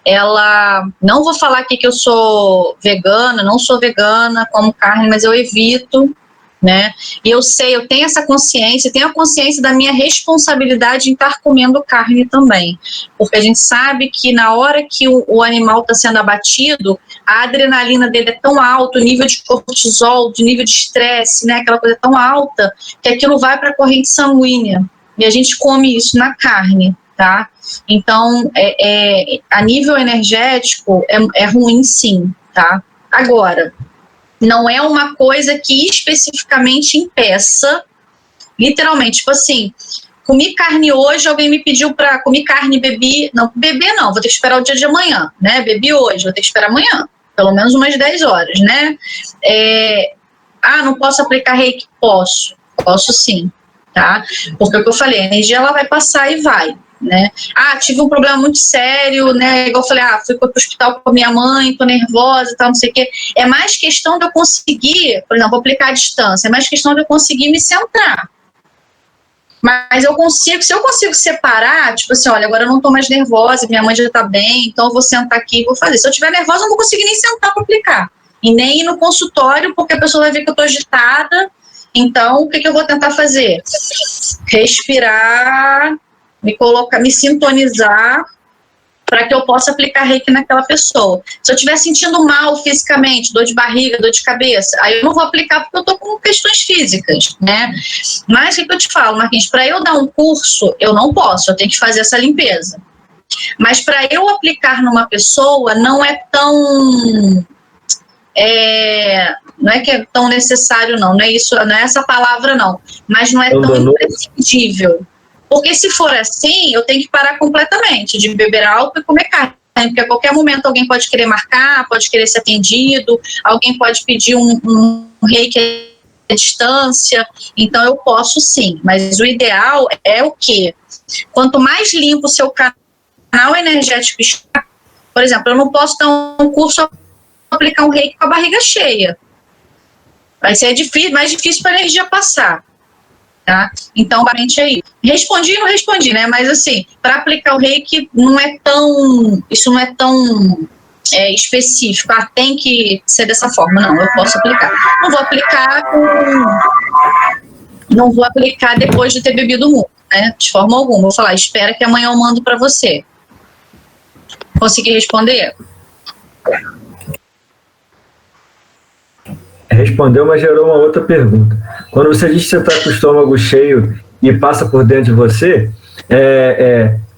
ela, não vou falar aqui que eu sou vegana, não sou vegana, como carne, mas eu evito, né? E eu sei, eu tenho essa consciência, tenho a consciência da minha responsabilidade em estar comendo carne também, porque a gente sabe que na hora que o animal está sendo abatido, a adrenalina dele é tão alta, o nível de cortisol, de nível de estresse, né? Aquela coisa tão alta, que aquilo vai para a corrente sanguínea, e a gente come isso na carne, tá? Então, a nível energético, é ruim sim, tá? Agora, não é uma coisa que especificamente impeça, literalmente, tipo assim, comi carne hoje, alguém me pediu para comer carne, bebi, não, beber não, vou ter que esperar o dia de amanhã, né? Bebi hoje, vou ter que esperar amanhã, pelo menos umas 10 horas, né? Não posso aplicar reiki? Posso sim, tá? Porque é o que eu falei, a energia ela vai passar e vai, né? Tive um problema muito sério, né? Igual eu falei, fui para o hospital com a minha mãe, tô nervosa e tal, não sei o quê. É mais questão de eu conseguir, por exemplo, vou aplicar à distância, é mais questão de eu conseguir me centrar. Mas se eu consigo separar, tipo assim, olha, agora eu não tô mais nervosa, minha mãe já tá bem, então eu vou sentar aqui e vou fazer. Se eu estiver nervosa, eu não vou conseguir nem sentar para aplicar. E nem ir no consultório, porque a pessoa vai ver que eu tô agitada. Então, o que eu vou tentar fazer? Respirar, me sintonizar para que eu possa aplicar reiki naquela pessoa. Se eu estiver sentindo mal fisicamente, dor de barriga, dor de cabeça, aí eu não vou aplicar porque eu estou com questões físicas, né? Mas o que eu te falo, Marquinhos, para eu dar um curso, eu não posso, eu tenho que fazer essa limpeza. Mas para eu aplicar numa pessoa, não é tão... não é que é tão necessário, não é isso, não é essa palavra, não. Mas não é tão imprescindível. Porque se for assim, eu tenho que parar completamente de beber álcool e comer carne, porque a qualquer momento alguém pode querer marcar, pode querer ser atendido, alguém pode pedir um reiki à distância, então eu posso sim, mas o ideal é o quê? Quanto mais limpo o seu canal energético está, por exemplo, eu não posso dar um curso, aplicar um reiki com a barriga cheia, vai ser mais difícil para a energia passar. Tá? Então, basicamente é isso. Respondi e não respondi, né? Mas assim, para aplicar o reiki isso não é tão específico. Tem que ser dessa forma. Não, eu posso aplicar. Não vou aplicar depois de ter bebido muito, né? De forma alguma. Vou falar, espera que amanhã eu mando para você. Consegui responder? Respondeu, mas gerou uma outra pergunta. Quando você diz que você está com o estômago cheio e passa por dentro de você,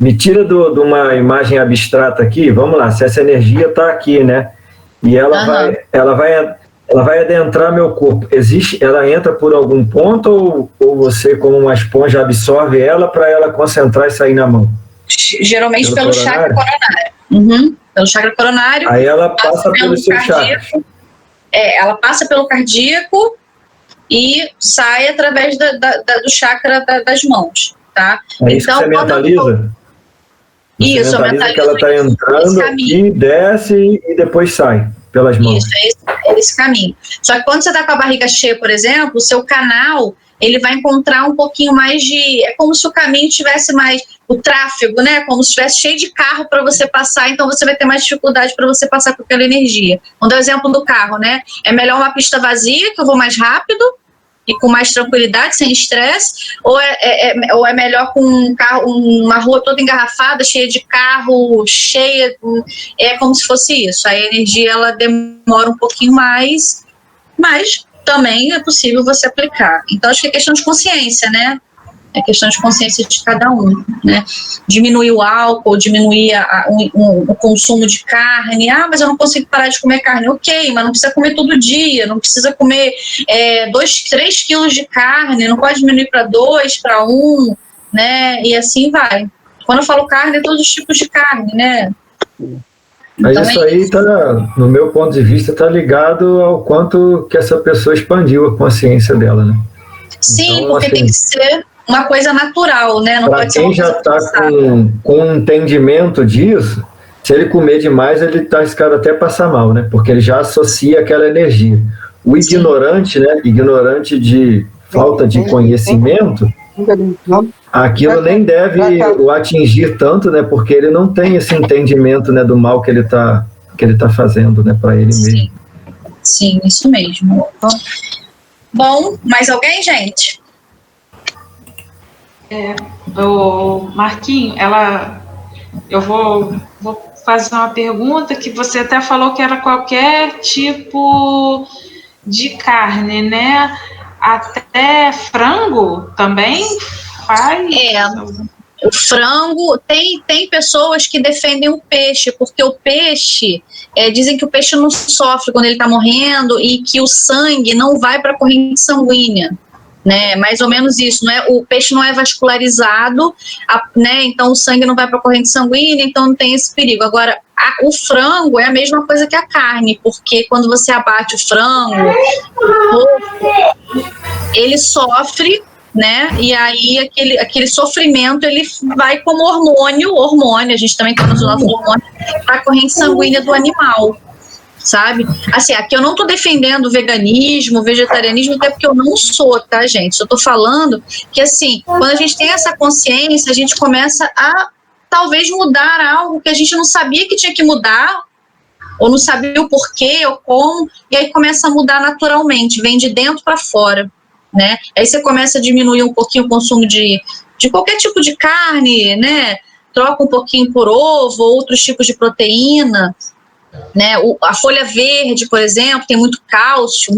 me tira de uma imagem abstrata aqui, vamos lá, se essa energia está aqui, né? E ela vai ela vai adentrar meu corpo. Ela entra por algum ponto ou você, como uma esponja, absorve ela para ela concentrar e sair na mão? Geralmente pelo chakra coronário. Pelo chakra coronário. Aí ela passa pelo seu chakra. Ela passa pelo cardíaco e sai através do chakra das mãos, tá? É isso então, que você mentaliza? Isso, mentaliza que ela está entrando aqui, desce e depois sai pelas mãos. Isso, é esse caminho. Só que quando você está com a barriga cheia, por exemplo, o seu canal, ele vai encontrar um pouquinho mais de... É como se o caminho tivesse mais... O tráfego, né? Como se estivesse cheio de carro para você passar, então você vai ter mais dificuldade para você passar com aquela energia. Vamos dar o exemplo do carro, né? É melhor uma pista vazia, que eu vou mais rápido e com mais tranquilidade, sem estresse, ou é melhor com um carro, uma rua toda engarrafada, cheia de carro, cheia... É como se fosse isso. A energia, ela demora um pouquinho mais, mas também é possível você aplicar. Então, acho que é questão de consciência, né? É questão de consciência de cada um, né? Diminuir o álcool, diminuir o consumo de carne. Mas eu não consigo parar de comer carne. Ok, mas não precisa comer todo dia, não precisa comer 3 quilos de carne, não pode diminuir para 2, para 1, né? E assim vai. Quando eu falo carne, é todos os tipos de carne, né? Então, isso aí, no meu ponto de vista, está ligado ao quanto que essa pessoa expandiu a consciência dela, né? Sim, então, porque assim, tem que ser uma coisa natural, né? Não pode ser uma coisa já está com um entendimento disso, se ele comer demais, ele está arriscado até passar mal, né? Porque ele já associa aquela energia. O ignorante, né? Ignorante de falta de conhecimento, aquilo nem deve o atingir tanto, né? Porque ele não tem esse entendimento, né, do mal que ele tá fazendo, né, para ele mesmo. Sim, isso mesmo. Bom, mais alguém, gente? O Marquinho, eu vou fazer uma pergunta que você até falou que era qualquer tipo de carne, né? Até frango também faz? O frango, tem pessoas que defendem o peixe, porque o peixe, dizem que o peixe não sofre quando ele está morrendo e que o sangue não vai para a corrente sanguínea. Né, mais ou menos isso, não é? O peixe não é vascularizado, né? Então o sangue não vai para a corrente sanguínea, então não tem esse perigo. Agora, o frango é a mesma coisa que a carne, porque quando você abate o frango, ele sofre, né? E aí aquele sofrimento ele vai como hormônio, a gente também temos o nosso hormônio para a corrente sanguínea do animal. Sabe? Assim, aqui eu não estou defendendo o veganismo, o vegetarianismo, até porque eu não sou, tá, gente? Só estou falando que, assim, quando a gente tem essa consciência, a gente começa a, talvez, mudar algo que a gente não sabia que tinha que mudar, ou não sabia o porquê, ou como, e aí começa a mudar naturalmente, vem de dentro para fora, né? Aí você começa a diminuir um pouquinho o consumo de qualquer tipo de carne, né? Troca um pouquinho por ovo, outros tipos de proteína, né? A folha verde, por exemplo, tem muito cálcio,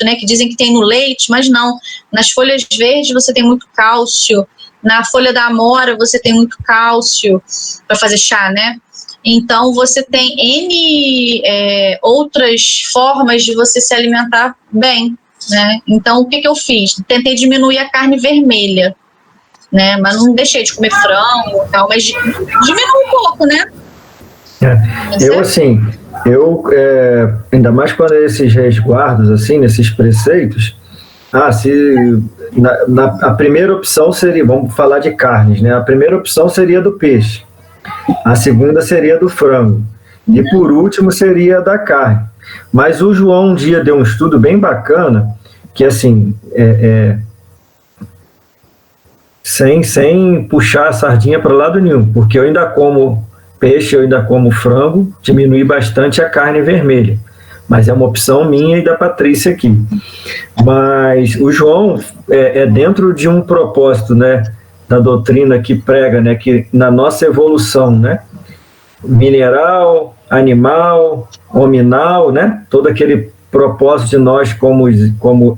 né? Que dizem que tem no leite, mas não. Nas folhas verdes você tem muito cálcio, na folha da amora você tem muito cálcio para fazer chá, né? Então você tem N outras formas de você se alimentar bem, né? Então o que eu fiz? Tentei diminuir a carne vermelha, né? Mas não deixei de comer frango e tal, mas diminui um pouco, né? Ainda mais quando esses resguardos, assim, nesses preceitos, a primeira opção seria, vamos falar de carnes, né? A primeira opção seria do peixe, a segunda seria do frango, e por último seria da carne. Mas o João um dia deu um estudo bem bacana, que assim, sem puxar a sardinha para lado nenhum, porque eu ainda como peixe, eu ainda como frango, diminui bastante a carne vermelha. Mas é uma opção minha e da Patrícia aqui. Mas o João é dentro de um propósito, né, da doutrina que prega, né, que na nossa evolução, né, mineral, animal, hominal, né, todo aquele propósito de nós como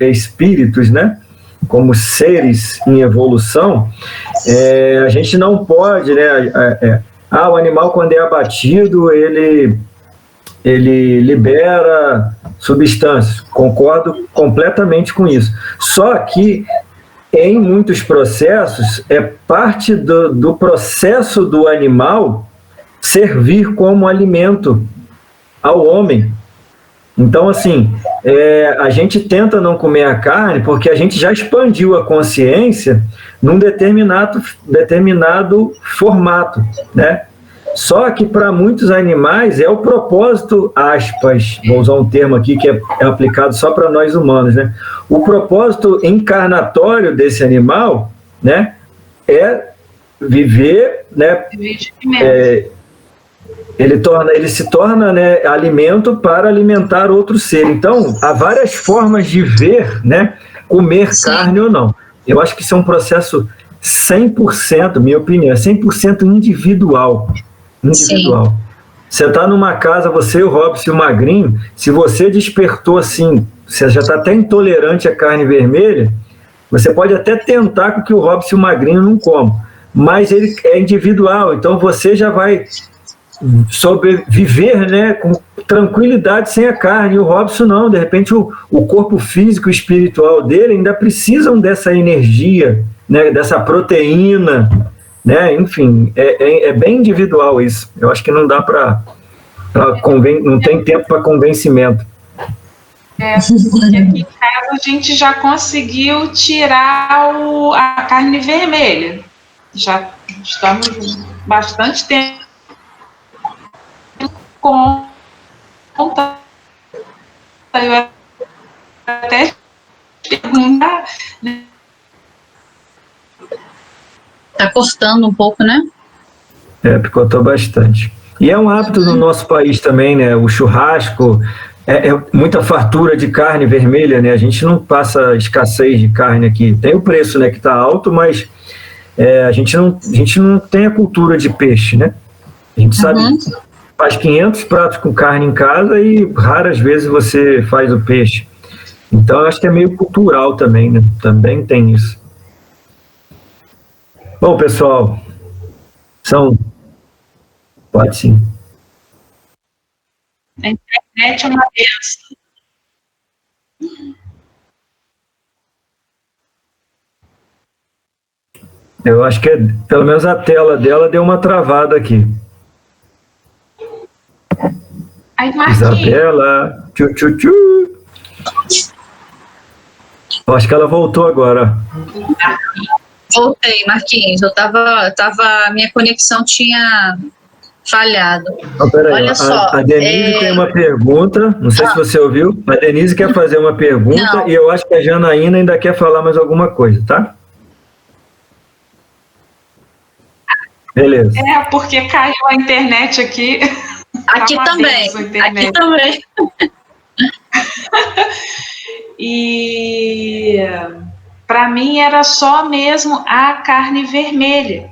espíritos, né, como seres em evolução, a gente não pode, né, o animal, quando é abatido, ele ele libera substâncias, concordo completamente com isso. Só que, em muitos processos, é parte do processo do animal servir como alimento ao homem. Então, assim, a gente tenta não comer a carne porque a gente já expandiu a consciência num determinado formato, né? Só que para muitos animais é o propósito, aspas, vou usar um termo aqui que é aplicado só para nós humanos, né? O propósito encarnatório desse animal, né, é viver, né, ele se torna, né, alimento para alimentar outro ser. Então, há várias formas de ver, né, comer carne ou não. Eu acho que isso é um processo 100%, minha opinião, é 100% individual. Individual. Você está numa casa, você, o Robson e o Magrinho, se você despertou assim, você já está até intolerante à carne vermelha, você pode até tentar com que o Robson e o Magrinho não comam, mas ele é individual, então você já vai sobreviver, né, com tranquilidade sem a carne. E o Robson não, de repente o corpo físico e espiritual dele ainda precisam dessa energia, né, dessa proteína, né, enfim, é bem individual isso. Eu acho que não dá para não tem tempo para convencimento. Porque aqui em casa a gente já conseguiu tirar a carne vermelha. Já estamos bastante tempo com eu até perguntar. Tá cortando um pouco, né? Picotou bastante. E é um hábito no nosso país também, né? O churrasco, é muita fartura de carne vermelha, né? A gente não passa escassez de carne aqui. Tem o preço, né, que está alto, mas a gente não tem a cultura de peixe, né? A gente sabe, faz 500 pratos com carne em casa e raras vezes você faz o peixe. Então, eu acho que é meio cultural também, né? Também tem isso. Bom, pessoal, pode sim. A internet é uma benção. Eu acho que pelo menos a tela dela deu uma travada aqui. Aí, Marquinhos. Isabela, Eu acho que ela voltou agora. Voltei, Marquinhos. Minha conexão tinha falhado. Olha só. A Denise tem uma pergunta, não sei se você ouviu. A Denise quer fazer uma pergunta não. E eu acho que a Janaína ainda quer falar mais alguma coisa, tá? Beleza. Porque caiu a internet aqui. Aqui também. Aqui também. E para mim era só mesmo a carne vermelha.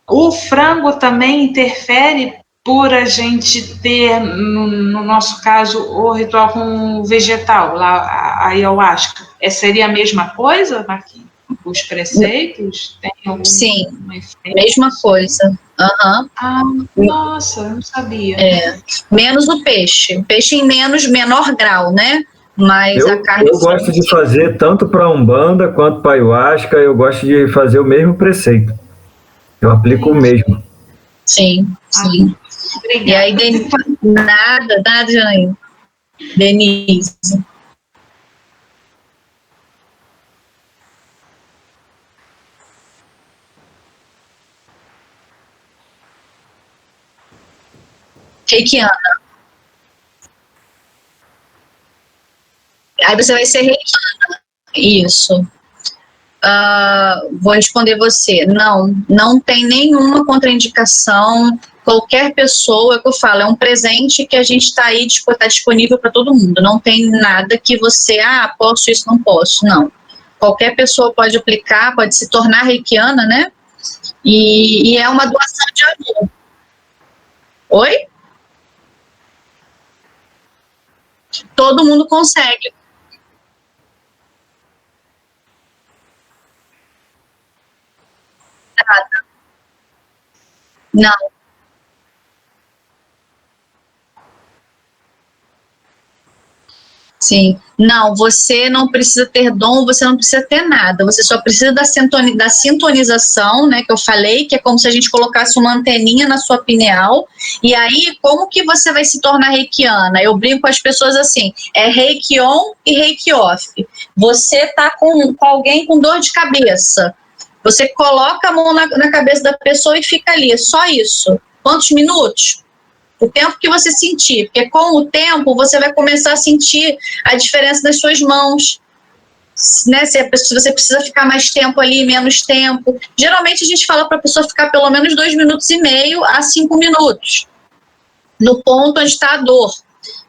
O frango também interfere por a gente ter, no nosso caso, o ritual com vegetal, lá, a ayahuasca. Seria a mesma coisa, Marquinhos? Os preceitos? Tem algum Sim, efeito? Mesma coisa. Nossa, eu não sabia. Menos o peixe. O peixe em menor grau, né? Mas a carne... Eu gosto de fazer tanto para Umbanda quanto para Ayahuasca, eu gosto de fazer o mesmo preceito. Eu aplico o mesmo. Sim. Obrigada. E aí, nada, Janaína. Denise. Reikiana. Aí você vai ser reikiana. Isso. Vou responder você. Não tem nenhuma contraindicação. Qualquer pessoa, é o que eu falo, é um presente que a gente está aí, está disponível para todo mundo. Não tem nada que você, posso isso, não posso. Não. Qualquer pessoa pode aplicar, pode se tornar reikiana, né? E é uma doação de amor. Oi? Todo mundo consegue. Nada. Não. Sim. Não, você não precisa ter dom, você não precisa ter nada. Você só precisa da sintonização, né, que eu falei, que é como se a gente colocasse uma anteninha na sua pineal. E aí, como que você vai se tornar reikiana? Eu brinco com as pessoas assim, é reiki on e reiki off. Você tá com alguém com dor de cabeça. Você coloca a mão na cabeça da pessoa e fica ali, só isso. Quantos minutos? O tempo que você sentir, porque com o tempo você vai começar a sentir a diferença das suas mãos, né? Se você precisa ficar mais tempo ali, menos tempo. Geralmente a gente fala para a pessoa ficar pelo menos 2,5 minutos a 5 minutos, no ponto onde está a dor.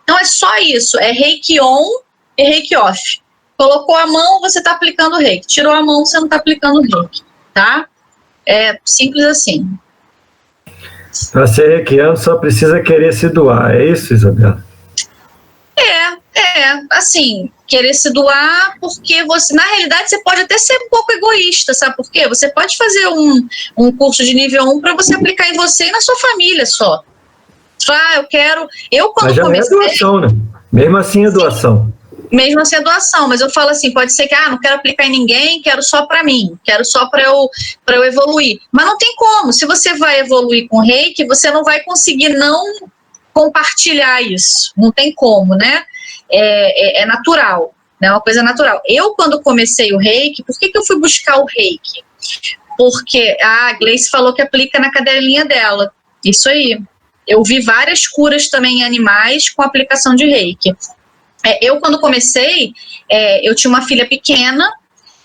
Então é só isso, é reiki on e reiki off. Colocou a mão, você está aplicando reiki. Tirou a mão, você não está aplicando reiki, tá? É simples assim. Para ser reikiano só precisa querer se doar, é isso, Isabela? Assim, querer se doar, porque você, na realidade, você pode até ser um pouco egoísta, sabe por quê? Você pode fazer um curso de nível 1 para você aplicar em você e na sua família só. Quando Mas já comecei... é doação, né? Mesmo assim é doação. Mesmo assim é doação, mas eu falo assim, pode ser que, não quero aplicar em ninguém, quero só para mim, quero só para eu evoluir. Mas não tem como, se você vai evoluir com reiki, você não vai conseguir não compartilhar isso, não tem como, né? É natural, né? Uma coisa natural. Eu, quando comecei o reiki, por que eu fui buscar o reiki? Porque a Gleice falou que aplica na cadelinha dela, isso aí. Eu vi várias curas também em animais com aplicação de reiki. Eu, quando comecei, eu tinha uma filha pequena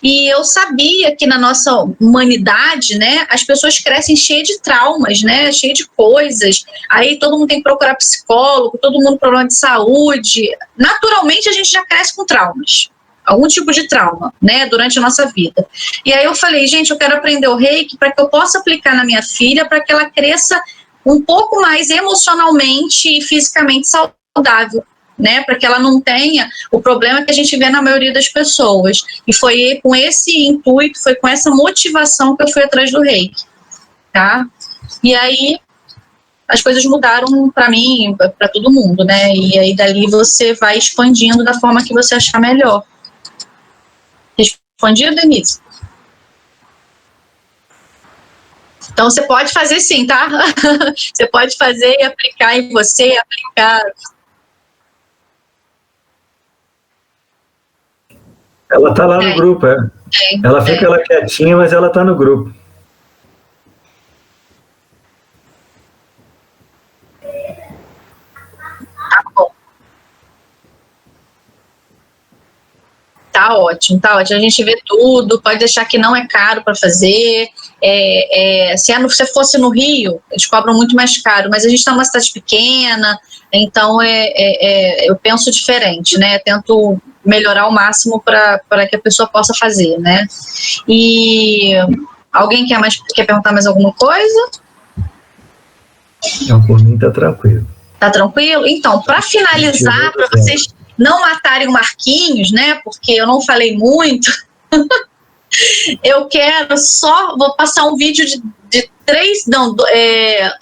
e eu sabia que na nossa humanidade, né, as pessoas crescem cheias de traumas, né, cheias de coisas. Aí todo mundo tem que procurar psicólogo, todo mundo com problema de saúde. Naturalmente, a gente já cresce com traumas. Algum tipo de trauma, né, durante a nossa vida. E aí eu falei, gente, eu quero aprender o reiki para que eu possa aplicar na minha filha, para que ela cresça um pouco mais emocionalmente e fisicamente saudável, né, para que ela não tenha o problema que a gente vê na maioria das pessoas. E foi com esse intuito, foi com essa motivação que eu fui atrás do reiki, tá? E aí as coisas mudaram para mim, para todo mundo, né? E aí dali você vai expandindo da forma que você achar melhor. Respondido, Denise? Então você pode fazer sim, tá? Você pode fazer e aplicar em você, aplicar. Ela tá lá no grupo, ela fica lá quietinha, mas ela tá no grupo. Tá bom. Tá ótimo, tá ótimo. A gente vê tudo, pode deixar que não é caro para fazer. Se fosse no Rio, eles cobram muito mais caro, mas a gente está numa cidade pequena, então eu penso diferente, né? Tento melhorar ao máximo para que a pessoa possa fazer, né? E alguém quer perguntar mais alguma coisa? Não, por mim tá tranquilo. Tá tranquilo? Então, para finalizar, para vocês não matarem o Marquinhos, né? Porque eu não falei muito. Eu vou passar um vídeo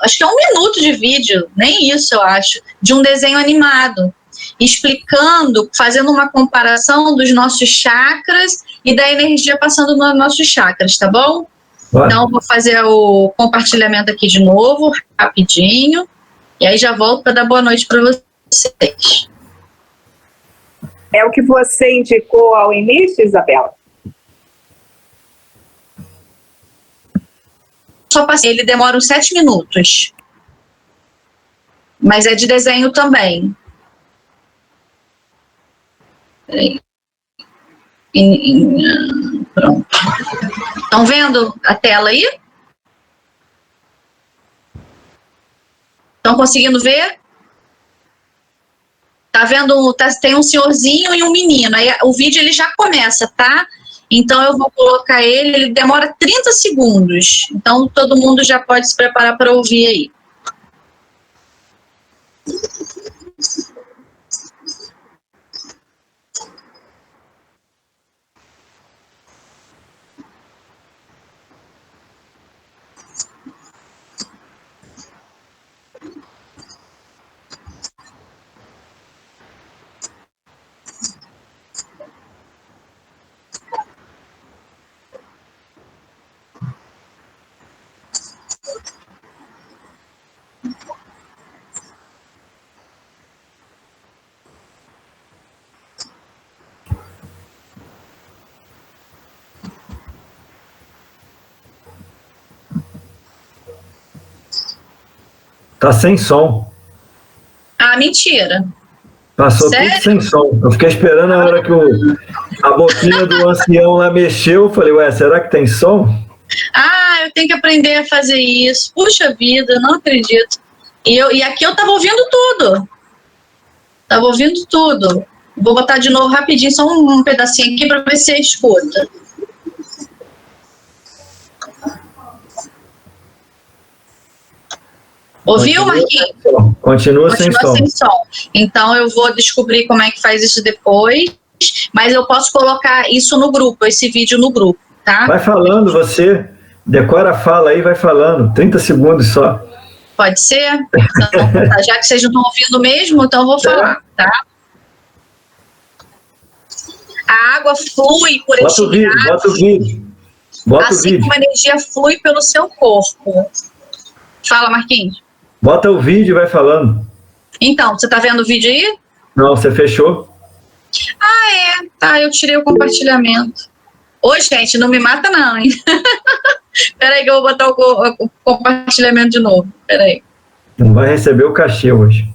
acho que é 1 minuto de vídeo, nem isso eu acho, de um desenho animado, explicando, fazendo uma comparação dos nossos chakras e da energia passando nos nossos chakras, tá bom? Então, vou fazer o compartilhamento aqui de novo, rapidinho, e aí já volto para dar boa noite para vocês. É o que você indicou ao início, Isabela? Só passei, ele demora uns 7 minutos. Mas é de desenho também. Peraí. Pronto. Estão vendo a tela aí? Estão conseguindo ver? Tá vendo? Tem um senhorzinho e um menino. Aí o vídeo ele já começa, tá? Então eu vou colocar ele demora 30 segundos. Então todo mundo já pode se preparar para ouvir aí. Tá sem som. Ah, mentira. Passou Sério? tudo sem som. Eu fiquei esperando a hora que a boquinha do ancião lá mexeu. Eu falei, ué, será que tem som? Ah, eu tenho que aprender a fazer isso. Puxa vida, eu não acredito. E aqui eu tava ouvindo tudo. Tava ouvindo tudo. Vou botar de novo rapidinho, só um pedacinho aqui para ver se você escuta. Ouviu, Marquinhos? Continua sem som. Então eu vou descobrir como é que faz isso depois, mas eu posso colocar isso no grupo, esse vídeo no grupo, tá? Vai falando você, decora a fala aí, vai falando, 30 segundos só. Pode ser? Então, tá, já que vocês não estão ouvindo mesmo, então eu vou falar, tá? A água flui por este riacho. Bota o vídeo. Assim como a energia flui pelo seu corpo. Fala, Marquinhos. Bota o vídeo e vai falando. Então, você tá vendo o vídeo aí? Não, você fechou? Ah, é. Tá, eu tirei o compartilhamento. Ô, gente, não me mata não, hein? Peraí que eu vou botar o compartilhamento de novo. Peraí. Não vai receber o cachê hoje.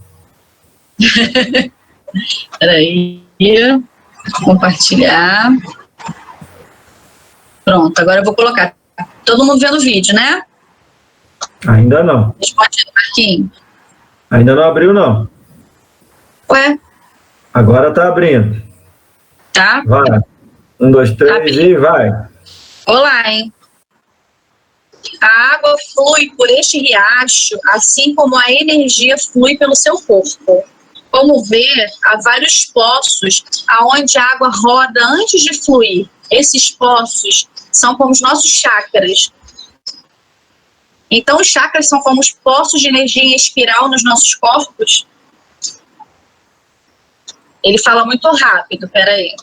Peraí. Compartilhar. Pronto, agora eu vou colocar. Todo mundo vendo o vídeo, né? Ainda não. Responde, Marquinhos. Ainda não abriu, não. Ué? Agora tá abrindo. Tá? Vai. 1, 2, 3 e vai. Olá, hein? A água flui por este riacho, assim como a energia flui pelo seu corpo. Como ver, há vários poços aonde a água roda antes de fluir. Esses poços são como os nossos chakras. Então, os chakras são como os poços de energia em espiral nos nossos corpos. Ele fala muito rápido, peraí.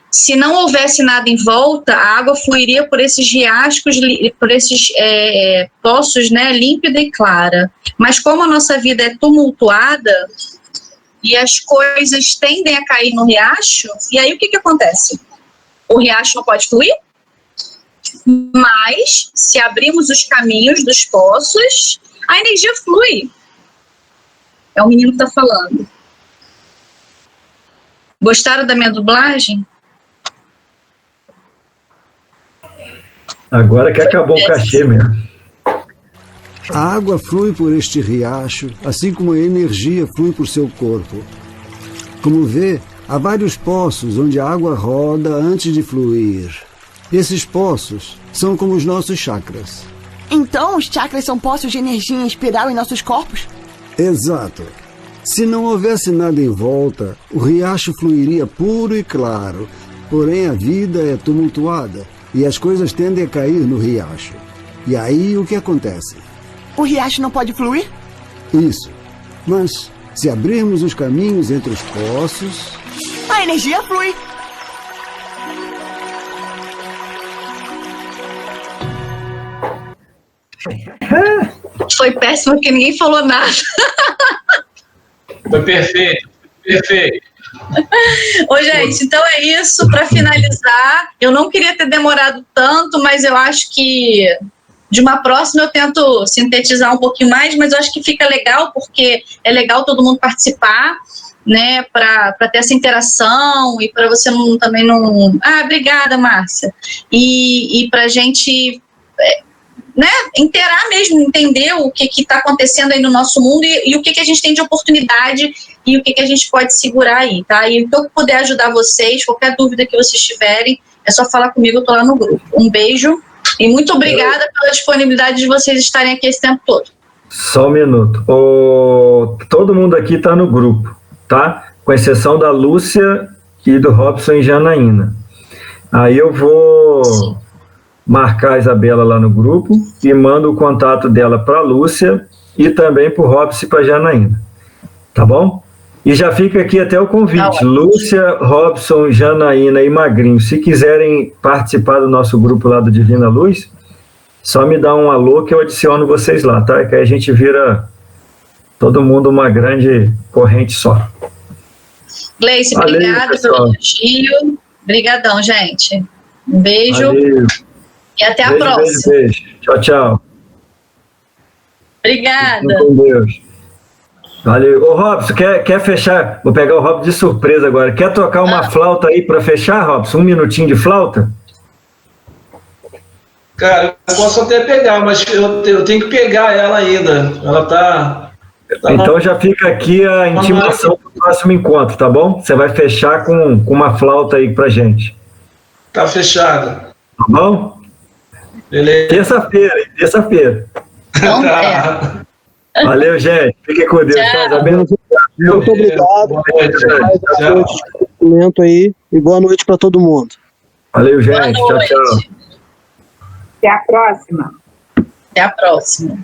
Se não houvesse nada em volta, a água fluiria por esses riachos, por esses poços, né, límpida e clara. Mas como a nossa vida é tumultuada e as coisas tendem a cair no riacho, e aí o que acontece? O riacho não pode fluir? Mas, se abrirmos os caminhos dos poços, a energia flui. É o menino que está falando. Gostaram da minha dublagem? Agora que acabou o cachê mesmo. A água flui por este riacho, assim como a energia flui por seu corpo. Como vê, há vários poços onde a água roda antes de fluir. Esses poços são como os nossos chakras. Então, os chakras são poços de energia em espiral em nossos corpos? Exato. Se não houvesse nada em volta, o riacho fluiria puro e claro. Porém, a vida é tumultuada e as coisas tendem a cair no riacho. E aí, o que acontece? O riacho não pode fluir? Isso. Mas, se abrirmos os caminhos entre os poços... A energia flui. Foi péssimo porque ninguém falou nada. Foi perfeito, perfeito. Ô, gente, então é isso. Para finalizar, eu não queria ter demorado tanto, mas eu acho que de uma próxima eu tento sintetizar um pouquinho mais, mas eu acho que fica legal, porque é legal todo mundo participar, né, para ter essa interação e para você também não... Ah, obrigada, Márcia. E para a gente... né, inteirar mesmo, entender o que está acontecendo aí no nosso mundo e o que a gente tem de oportunidade e o que a gente pode segurar aí, tá? E então, puder ajudar vocês, qualquer dúvida que vocês tiverem, é só falar comigo, eu tô lá no grupo. Um beijo e muito obrigada pela disponibilidade de vocês estarem aqui esse tempo todo. Só um minuto. Todo mundo aqui está no grupo, tá? Com exceção da Lúcia e do Robson e Janaína. Aí eu vou marcar a Isabela lá no grupo e mando o contato dela para a Lúcia e também para o Robson e para a Janaína. Tá bom? E já fica aqui até o convite. Lúcia, Robson, Janaína e Magrinho, se quiserem participar do nosso grupo lá do Divina Luz, só me dá um alô que eu adiciono vocês lá, tá? Que aí a gente vira todo mundo uma grande corrente só. Gleice, obrigada pelo elogio. Obrigadão, gente. Um beijo. Valeu. E até a próxima. Beijo. Tchau, tchau. Obrigada. Fiquem com Deus. Valeu. Ô, Robson, quer fechar? Vou pegar o Robson de surpresa agora. Quer tocar uma flauta aí para fechar, Robson? 1 minutinho de flauta? Cara, eu posso até pegar, mas eu tenho que pegar ela ainda. Ela tá Então já fica aqui a intimação para o próximo encontro, tá bom? Você vai fechar com uma flauta aí pra gente. Tá fechada. Tá bom? Beleza. Terça-feira. Então, Tá. Valeu, gente. Fiquem com Deus. Tchau. Muito obrigado. Boa noite. Tchau. Aí, e boa noite para todo mundo. Valeu, gente. Boa noite. Tchau, tchau. Até a próxima. Até a próxima.